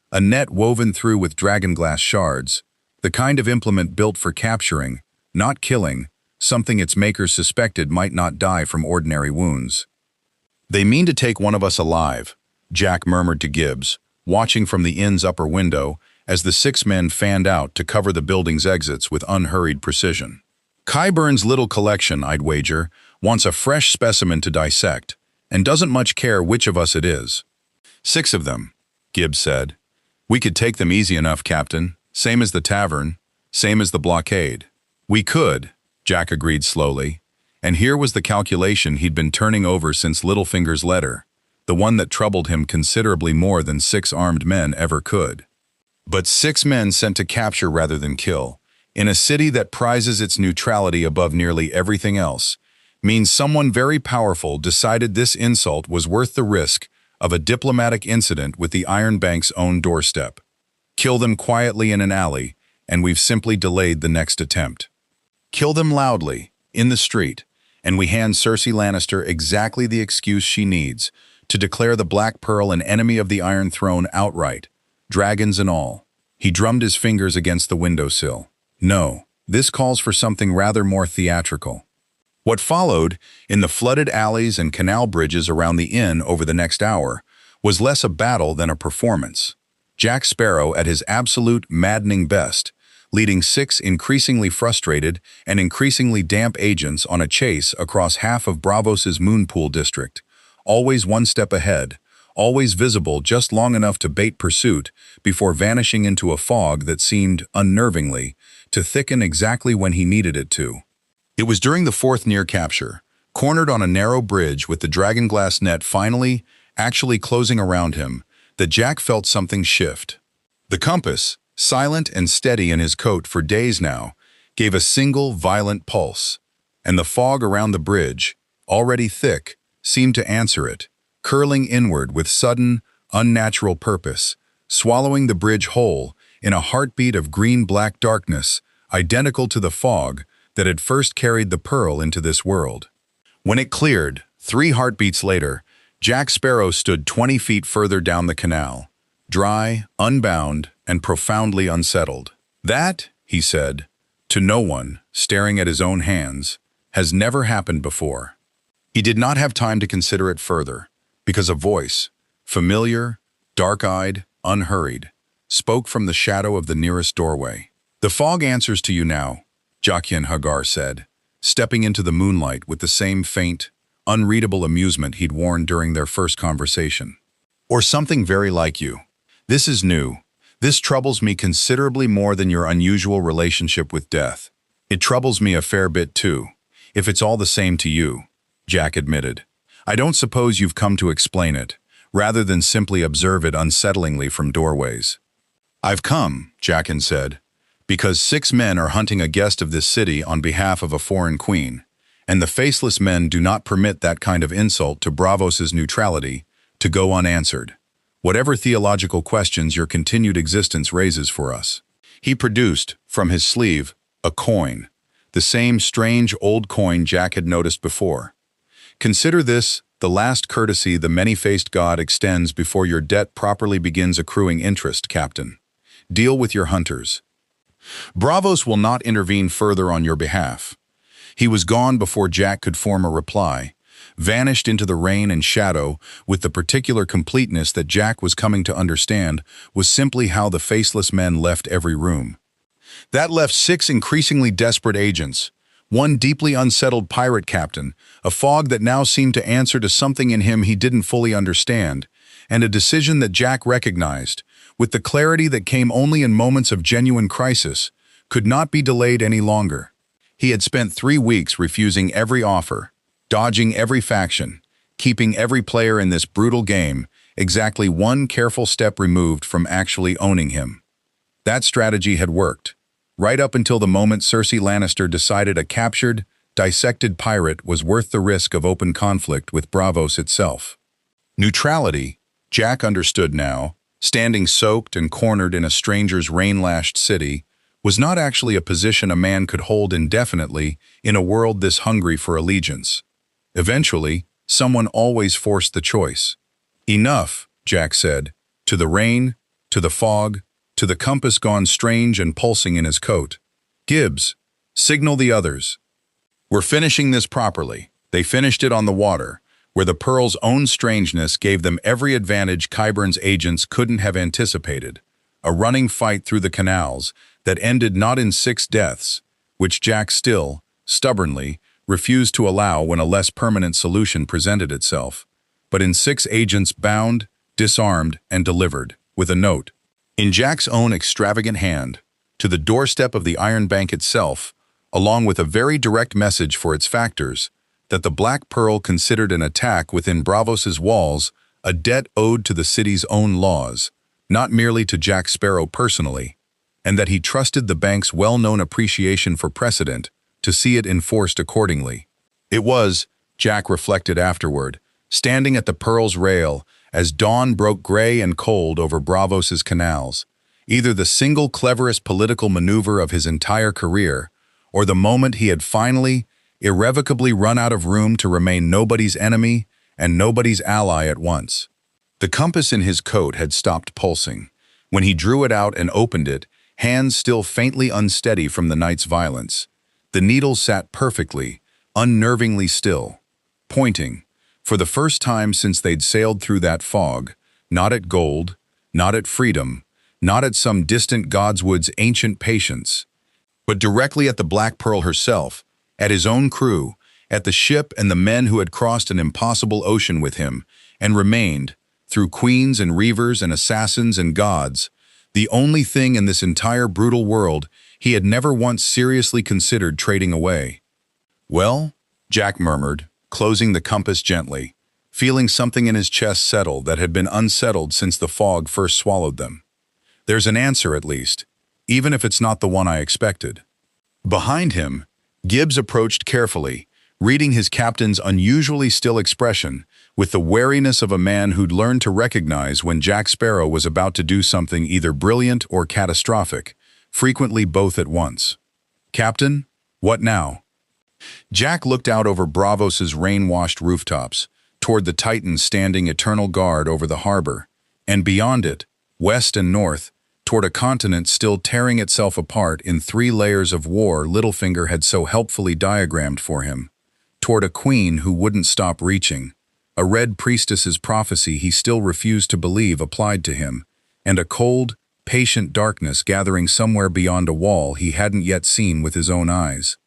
A: A net woven through with dragonglass shards, the kind of implement built for capturing, not killing, something its makers suspected might not die from ordinary wounds. "They mean to take one of us alive," Jack murmured to Gibbs, watching from the inn's upper window as the 6 men fanned out to cover the building's exits with unhurried precision. "Qyburn's little collection, I'd wager, wants a fresh specimen to dissect, and doesn't much care which of us it is." "6 of them," Gibbs said. "We could take them easy enough, Captain. Same as the tavern, same as the blockade." "We could," Jack agreed slowly, and here was the calculation he'd been turning over since Littlefinger's letter, the one that troubled him considerably more than 6 armed men ever could. But 6 men sent to capture rather than kill, in a city that prizes its neutrality above nearly everything else, means someone very powerful decided this insult was worth the risk of a diplomatic incident with the Iron Bank's own doorstep. Kill them quietly in an alley, and we've simply delayed the next attempt. Kill them loudly, in the street, and we hand Cersei Lannister exactly the excuse she needs to declare the Black Pearl an enemy of the Iron Throne outright, dragons and all. He drummed his fingers against the windowsill. No, this calls for something rather more theatrical. What followed, in the flooded alleys and canal bridges around the inn over the next hour, was less a battle than a performance. Jack Sparrow at his absolute maddening best, leading 6 increasingly frustrated and increasingly damp agents on a chase across half of Braavos's Moonpool district, always one step ahead, always visible just long enough to bait pursuit before vanishing into a fog that seemed, unnervingly, to thicken exactly when he needed it to. It was during the 4th near capture, cornered on a narrow bridge with the dragonglass net finally, actually closing around him, that Jack felt something shift. The compass, silent and steady in his coat for days now, gave a single violent pulse, and the fog around the bridge, already thick, seemed to answer it, curling inward with sudden, unnatural purpose, swallowing the bridge whole in a heartbeat of green-black darkness, identical to the fog that had first carried the Pearl into this world. When it cleared, 3 heartbeats later, Jack Sparrow stood 20 feet further down the canal, dry, unbound, and profoundly unsettled. "That," he said, to no one, staring at his own hands, "has never happened before." He did not have time to consider it further, because a voice, familiar, dark-eyed, unhurried, spoke from the shadow of the nearest doorway. "The fog answers to you now," Jaqen H'ghar said, stepping into the moonlight with the same faint, unreadable amusement he'd worn during their first conversation. "Or something very like you. This is new. This troubles me considerably more than your unusual relationship with death. It troubles me a fair bit too, if it's all the same to you," Jack admitted. "I don't suppose you've come to explain it, rather than simply observe it unsettlingly from doorways." "I've come," Jaqen said, "because 6 men are hunting a guest of this city on behalf of a foreign queen, and the faceless men do not permit that kind of insult to Braavos's neutrality to go unanswered, whatever theological questions your continued existence raises for us." He produced, from his sleeve, a coin, the same strange old coin Jack had noticed before. Consider this the last courtesy the many-faced god extends before your debt properly begins accruing interest, Captain. Deal with your hunters. Braavos will not intervene further on your behalf. He was gone before Jack could form a reply, vanished into the rain and shadow with the particular completeness that Jack was coming to understand was simply how the faceless men left every room. That left 6 increasingly desperate agents, one deeply unsettled pirate captain, a fog that now seemed to answer to something in him he didn't fully understand, and a decision that Jack recognized, with the clarity that came only in moments of genuine crisis, could not be delayed any longer. He had spent 3 weeks refusing every offer, dodging every faction, keeping every player in this brutal game exactly one careful step removed from actually owning him. That strategy had worked, right up until the moment Cersei Lannister decided a captured, dissected pirate was worth the risk of open conflict with Braavos itself. Neutrality, Jack understood now, standing soaked and cornered in a stranger's rain-lashed city, was not actually a position a man could hold indefinitely in a world this hungry for allegiance. Eventually, someone always forced the choice. Enough, Jack said, to the rain, to the fog, to the compass gone strange and pulsing in his coat. Gibbs, signal the others. We're finishing this properly. They finished it on the water, where the Pearl's own strangeness gave them every advantage Qyburn's agents couldn't have anticipated. A running fight through the canals that ended not in 6 deaths, which Jack still, stubbornly, refused to allow when a less permanent solution presented itself, but in 6 agents bound, disarmed, and delivered, with a note, in Jack's own extravagant hand, to the doorstep of the Iron Bank itself, along with a very direct message for its factors, that the Black Pearl considered an attack within Braavos's walls a debt owed to the city's own laws, not merely to Jack Sparrow personally, and that he trusted the bank's well-known appreciation for precedent to see it enforced accordingly. It was, Jack reflected afterward, standing at the Pearl's rail as dawn broke gray and cold over Braavos's canals, either the single cleverest political maneuver of his entire career, or the moment he had finally, irrevocably run out of room to remain nobody's enemy and nobody's ally at once. The compass in his coat had stopped pulsing. When he drew it out and opened it, hands still faintly unsteady from the night's violence, the needle sat perfectly, unnervingly still, pointing, for the first time since they'd sailed through that fog, not at gold, not at freedom, not at some distant godswood's ancient patience, but directly at the Black Pearl herself, at his own crew, at the ship and the men who had crossed an impossible ocean with him and remained, through queens and reavers and assassins and gods, the only thing in this entire brutal world he had never once seriously considered trading away. Well, Jack murmured, closing the compass gently, feeling something in his chest settle that had been unsettled since the fog first swallowed them. There's an answer at least, even if it's not the one I expected. Behind him, Gibbs approached carefully, reading his captain's unusually still expression with the wariness of a man who'd learned to recognize when Jack Sparrow was about to do something either brilliant or catastrophic, frequently both at once. Captain, what now? Jack looked out over Braavos's rain-washed rooftops, toward the Titans standing eternal guard over the harbor, and beyond it, west and north, toward a continent still tearing itself apart in 3 layers of war Littlefinger had so helpfully diagrammed for him, toward a queen who wouldn't stop reaching, a red priestess's prophecy he still refused to believe applied to him, and a cold, patient darkness gathering somewhere beyond a wall he hadn't yet seen with his own eyes.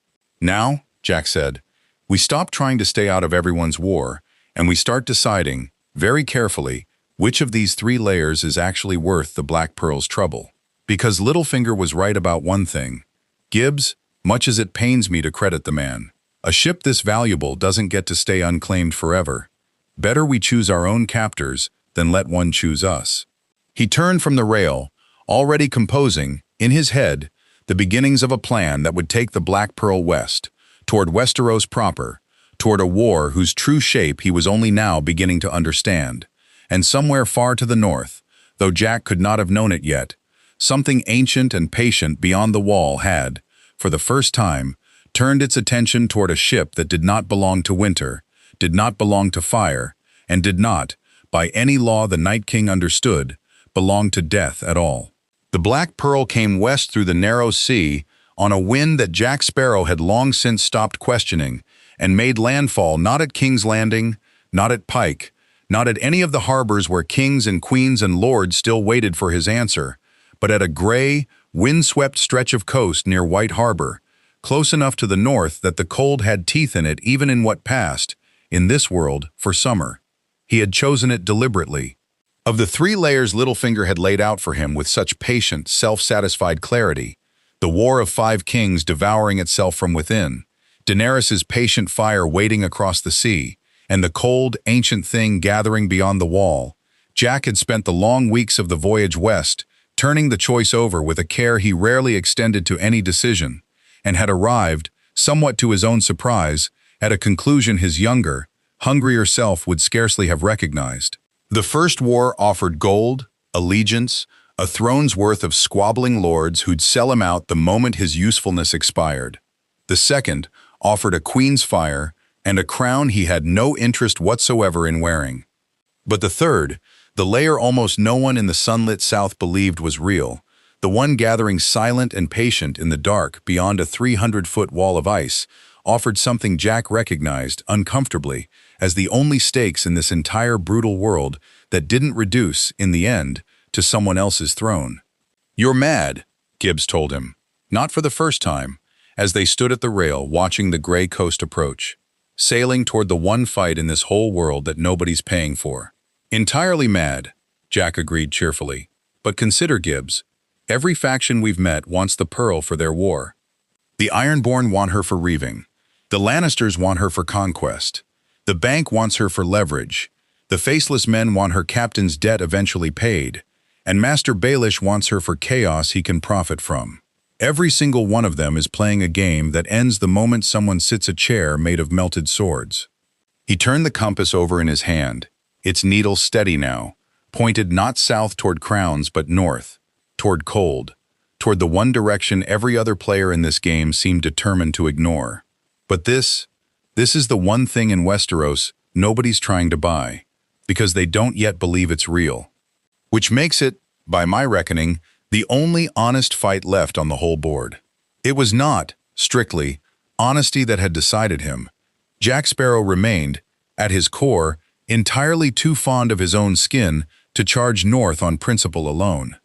A: Now, Jack said, we stop trying to stay out of everyone's war, and we start deciding, very carefully, which of these 3 layers is actually worth the Black Pearl's trouble. Because Littlefinger was right about one thing. Gibbs, much as it pains me to credit the man, a ship this valuable doesn't get to stay unclaimed forever. Better we choose our own captors than let one choose us. He turned from the rail, already composing, in his head, the beginnings of a plan that would take the Black Pearl west, toward Westeros proper, toward a war whose true shape he was only now beginning to understand, and somewhere far to the north, though Jack could not have known it yet, something ancient and patient beyond the wall had, for the first time, turned its attention toward a ship that did not belong to winter, did not belong to fire, and did not, by any law the Night King understood, belong to death at all. The Black Pearl came west through the narrow sea on a wind that Jack Sparrow had long since stopped questioning, and made landfall not at King's Landing, not at Pike, not at any of the harbors where kings and queens and lords still waited for his answer, but at a gray, wind-swept stretch of coast near White Harbor, close enough to the north that the cold had teeth in it even in what passed, in this world, for summer. He had chosen it deliberately. Of the 3 layers Littlefinger had laid out for him with such patient, self-satisfied clarity, the War of 5 Kings devouring itself from within, Daenerys's patient fire waiting across the sea, and the cold, ancient thing gathering beyond the wall, Jack had spent the long weeks of the voyage west, turning the choice over with a care he rarely extended to any decision, and had arrived, somewhat to his own surprise, at a conclusion his younger, hungrier self would scarcely have recognized. The first war offered gold, allegiance, a throne's worth of squabbling lords who'd sell him out the moment his usefulness expired. The second offered a queen's fire and a crown he had no interest whatsoever in wearing. But the third, the layer almost no one in the sunlit South believed was real, the one gathering silent and patient in the dark beyond a 300-foot wall of ice, offered something Jack recognized, uncomfortably, as the only stakes in this entire brutal world that didn't reduce, in the end, to someone else's throne. "You're mad," Gibbs told him, not for the first time, as they stood at the rail watching the gray coast approach, sailing toward the one fight in this whole world that nobody's paying for. "Entirely mad," Jack agreed cheerfully. "But consider, Gibbs, every faction we've met wants the Pearl for their war. The Ironborn want her for reaving. The Lannisters want her for conquest. The Bank wants her for leverage. The Faceless Men want her captain's debt eventually paid. And Master Baelish wants her for chaos he can profit from. Every single one of them is playing a game that ends the moment someone sits a chair made of melted swords." He turned the compass over in his hand, its needle steady now, pointed not south toward crowns but north, toward cold, toward the one direction every other player in this game seemed determined to ignore. "But this is the one thing in Westeros nobody's trying to buy, because they don't yet believe it's real. Which makes it, by my reckoning, the only honest fight left on the whole board." It was not, strictly, honesty that had decided him. Jack Sparrow remained, at his core, entirely too fond of his own skin to charge north on principle alone.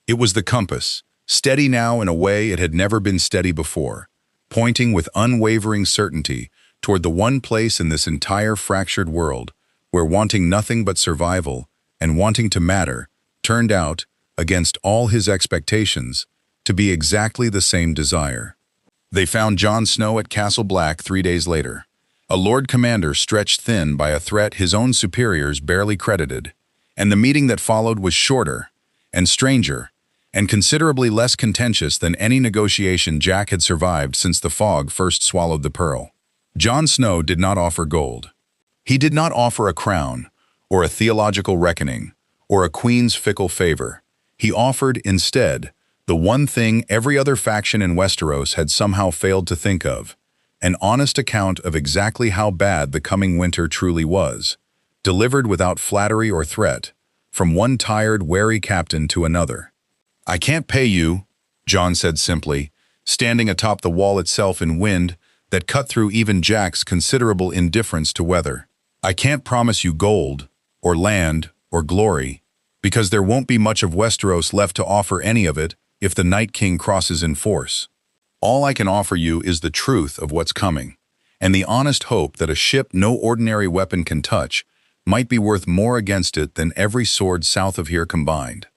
A: It was the compass, steady now in a way it had never been steady before, pointing with unwavering certainty toward the one place in this entire fractured world where wanting nothing but survival and wanting to matter turned out, against all his expectations, to be exactly the same desire. They found Jon Snow at Castle Black 3 days later, a Lord Commander stretched thin by a threat his own superiors barely credited, and the meeting that followed was shorter and stranger and considerably less contentious than any negotiation Jack had survived since the fog first swallowed the Pearl. Jon Snow did not offer gold. He did not offer a crown, or a theological reckoning, or a queen's fickle favor. He offered, instead, the one thing every other faction in Westeros had somehow failed to think of, an honest account of exactly how bad the coming winter truly was, delivered without flattery or threat, from one tired, wary captain to another. "I can't pay you," Jon said simply, standing atop the wall itself in wind that cut through even Jack's considerable indifference to weather. "I can't promise you gold, or land, or glory, because there won't be much of Westeros left to offer any of it if the Night King crosses in force. All I can offer you is the truth of what's coming, and the honest hope that a ship no ordinary weapon can touch might be worth more against it than every sword south of here combined."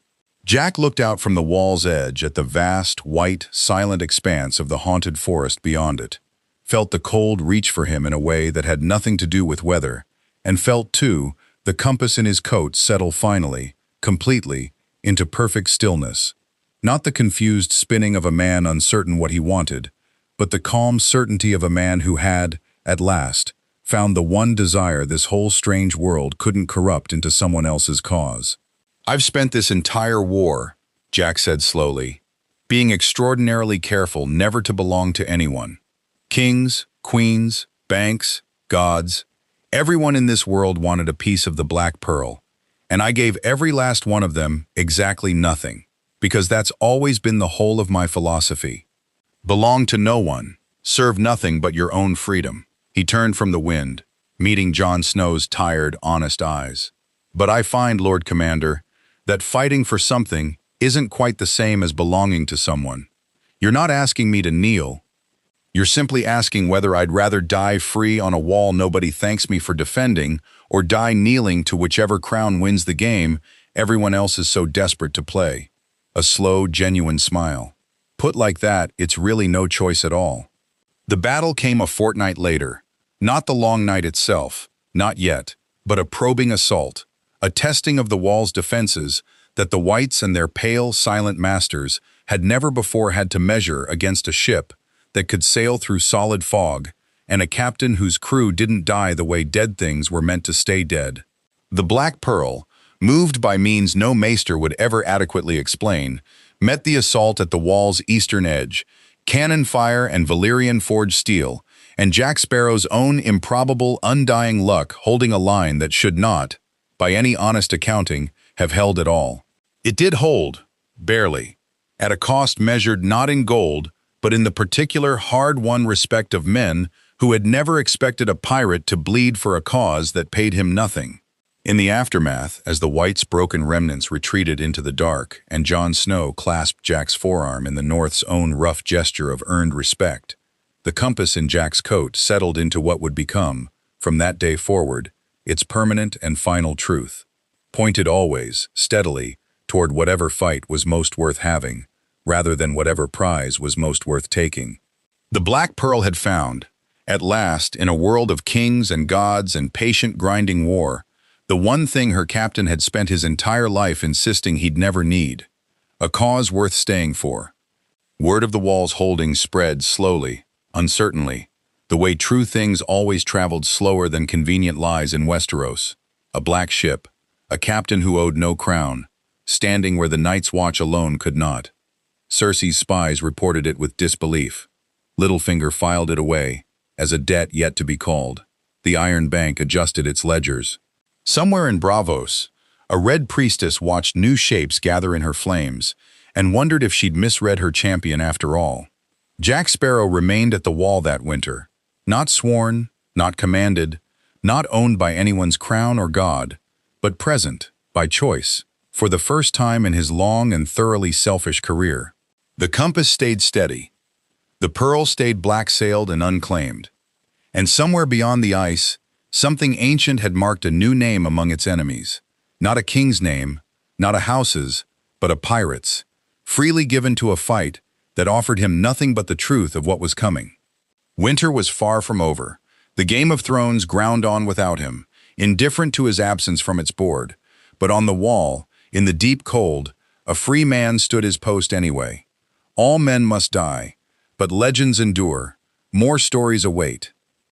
A: Jack looked out from the wall's edge at the vast, white, silent expanse of the haunted forest beyond it, felt the cold reach for him in a way that had nothing to do with weather, and felt, too, the compass in his coat settle finally, completely, into perfect stillness. Not the confused spinning of a man uncertain what he wanted, but the calm certainty of a man who had, at last, found the one desire this whole strange world couldn't corrupt into someone else's cause. "I've spent this entire war," Jack said slowly, "being extraordinarily careful never to belong to anyone. Kings, queens, banks, gods, everyone in this world wanted a piece of the Black Pearl, and I gave every last one of them exactly nothing, because that's always been the whole of my philosophy. Belong to no one, serve nothing but your own freedom. He turned from the wind, meeting Jon Snow's tired, honest eyes. But I find, Lord Commander, that fighting for something isn't quite the same as belonging to someone. You're not asking me to kneel. You're simply asking whether I'd rather die free on a wall nobody thanks me for defending, or die kneeling to whichever crown wins the game everyone else is so desperate to play. A slow, genuine smile. Put like that, it's really no choice at all. The battle came a fortnight later. Not the long night itself, not yet, but a probing assault, a testing of the wall's defenses that the Whites and their pale, silent masters had never before had to measure against a ship that could sail through solid fog, and a captain whose crew didn't die the way dead things were meant to stay dead. The Black Pearl, moved by means no maester would ever adequately explain, met the assault at the wall's eastern edge, cannon fire and Valyrian-forged steel, and Jack Sparrow's own improbable, undying luck holding a line that should not, by any honest accounting, have held at all. It did hold, barely, at a cost measured not in gold, but in the particular hard-won respect of men who had never expected a pirate to bleed for a cause that paid him nothing. In the aftermath, as the Whites' broken remnants retreated into the dark and Jon Snow clasped Jack's forearm in the North's own rough gesture of earned respect, the compass in Jack's coat settled into what would become, from that day forward, its permanent and final truth, pointed always, steadily, toward whatever fight was most worth having, rather than whatever prize was most worth taking. The Black Pearl had found, at last, in a world of kings and gods and patient grinding war, the one thing her captain had spent his entire life insisting he'd never need, a cause worth staying for. Word of the wall's holding spread slowly, uncertainly, the way true things always traveled slower than convenient lies in Westeros. A black ship, a captain who owed no crown, standing where the Night's Watch alone could not. Cersei's spies reported it with disbelief. Littlefinger filed it away, as a debt yet to be called. The Iron Bank adjusted its ledgers. Somewhere in Braavos, a red priestess watched new shapes gather in her flames and wondered if she'd misread her champion after all. Jack Sparrow remained at the wall that winter, not sworn, not commanded, not owned by anyone's crown or god, but present, by choice, for the first time in his long and thoroughly selfish career. The compass stayed steady. The Pearl stayed black-sailed and unclaimed. And somewhere beyond the ice, something ancient had marked a new name among its enemies. Not a king's name, not a house's, but a pirate's, freely given to a fight that offered him nothing but the truth of what was coming. Winter was far from over. The Game of Thrones ground on without him, indifferent to his absence from its board. But on the wall, in the deep cold, a free man stood his post anyway. All men must die, but legends endure. More stories await.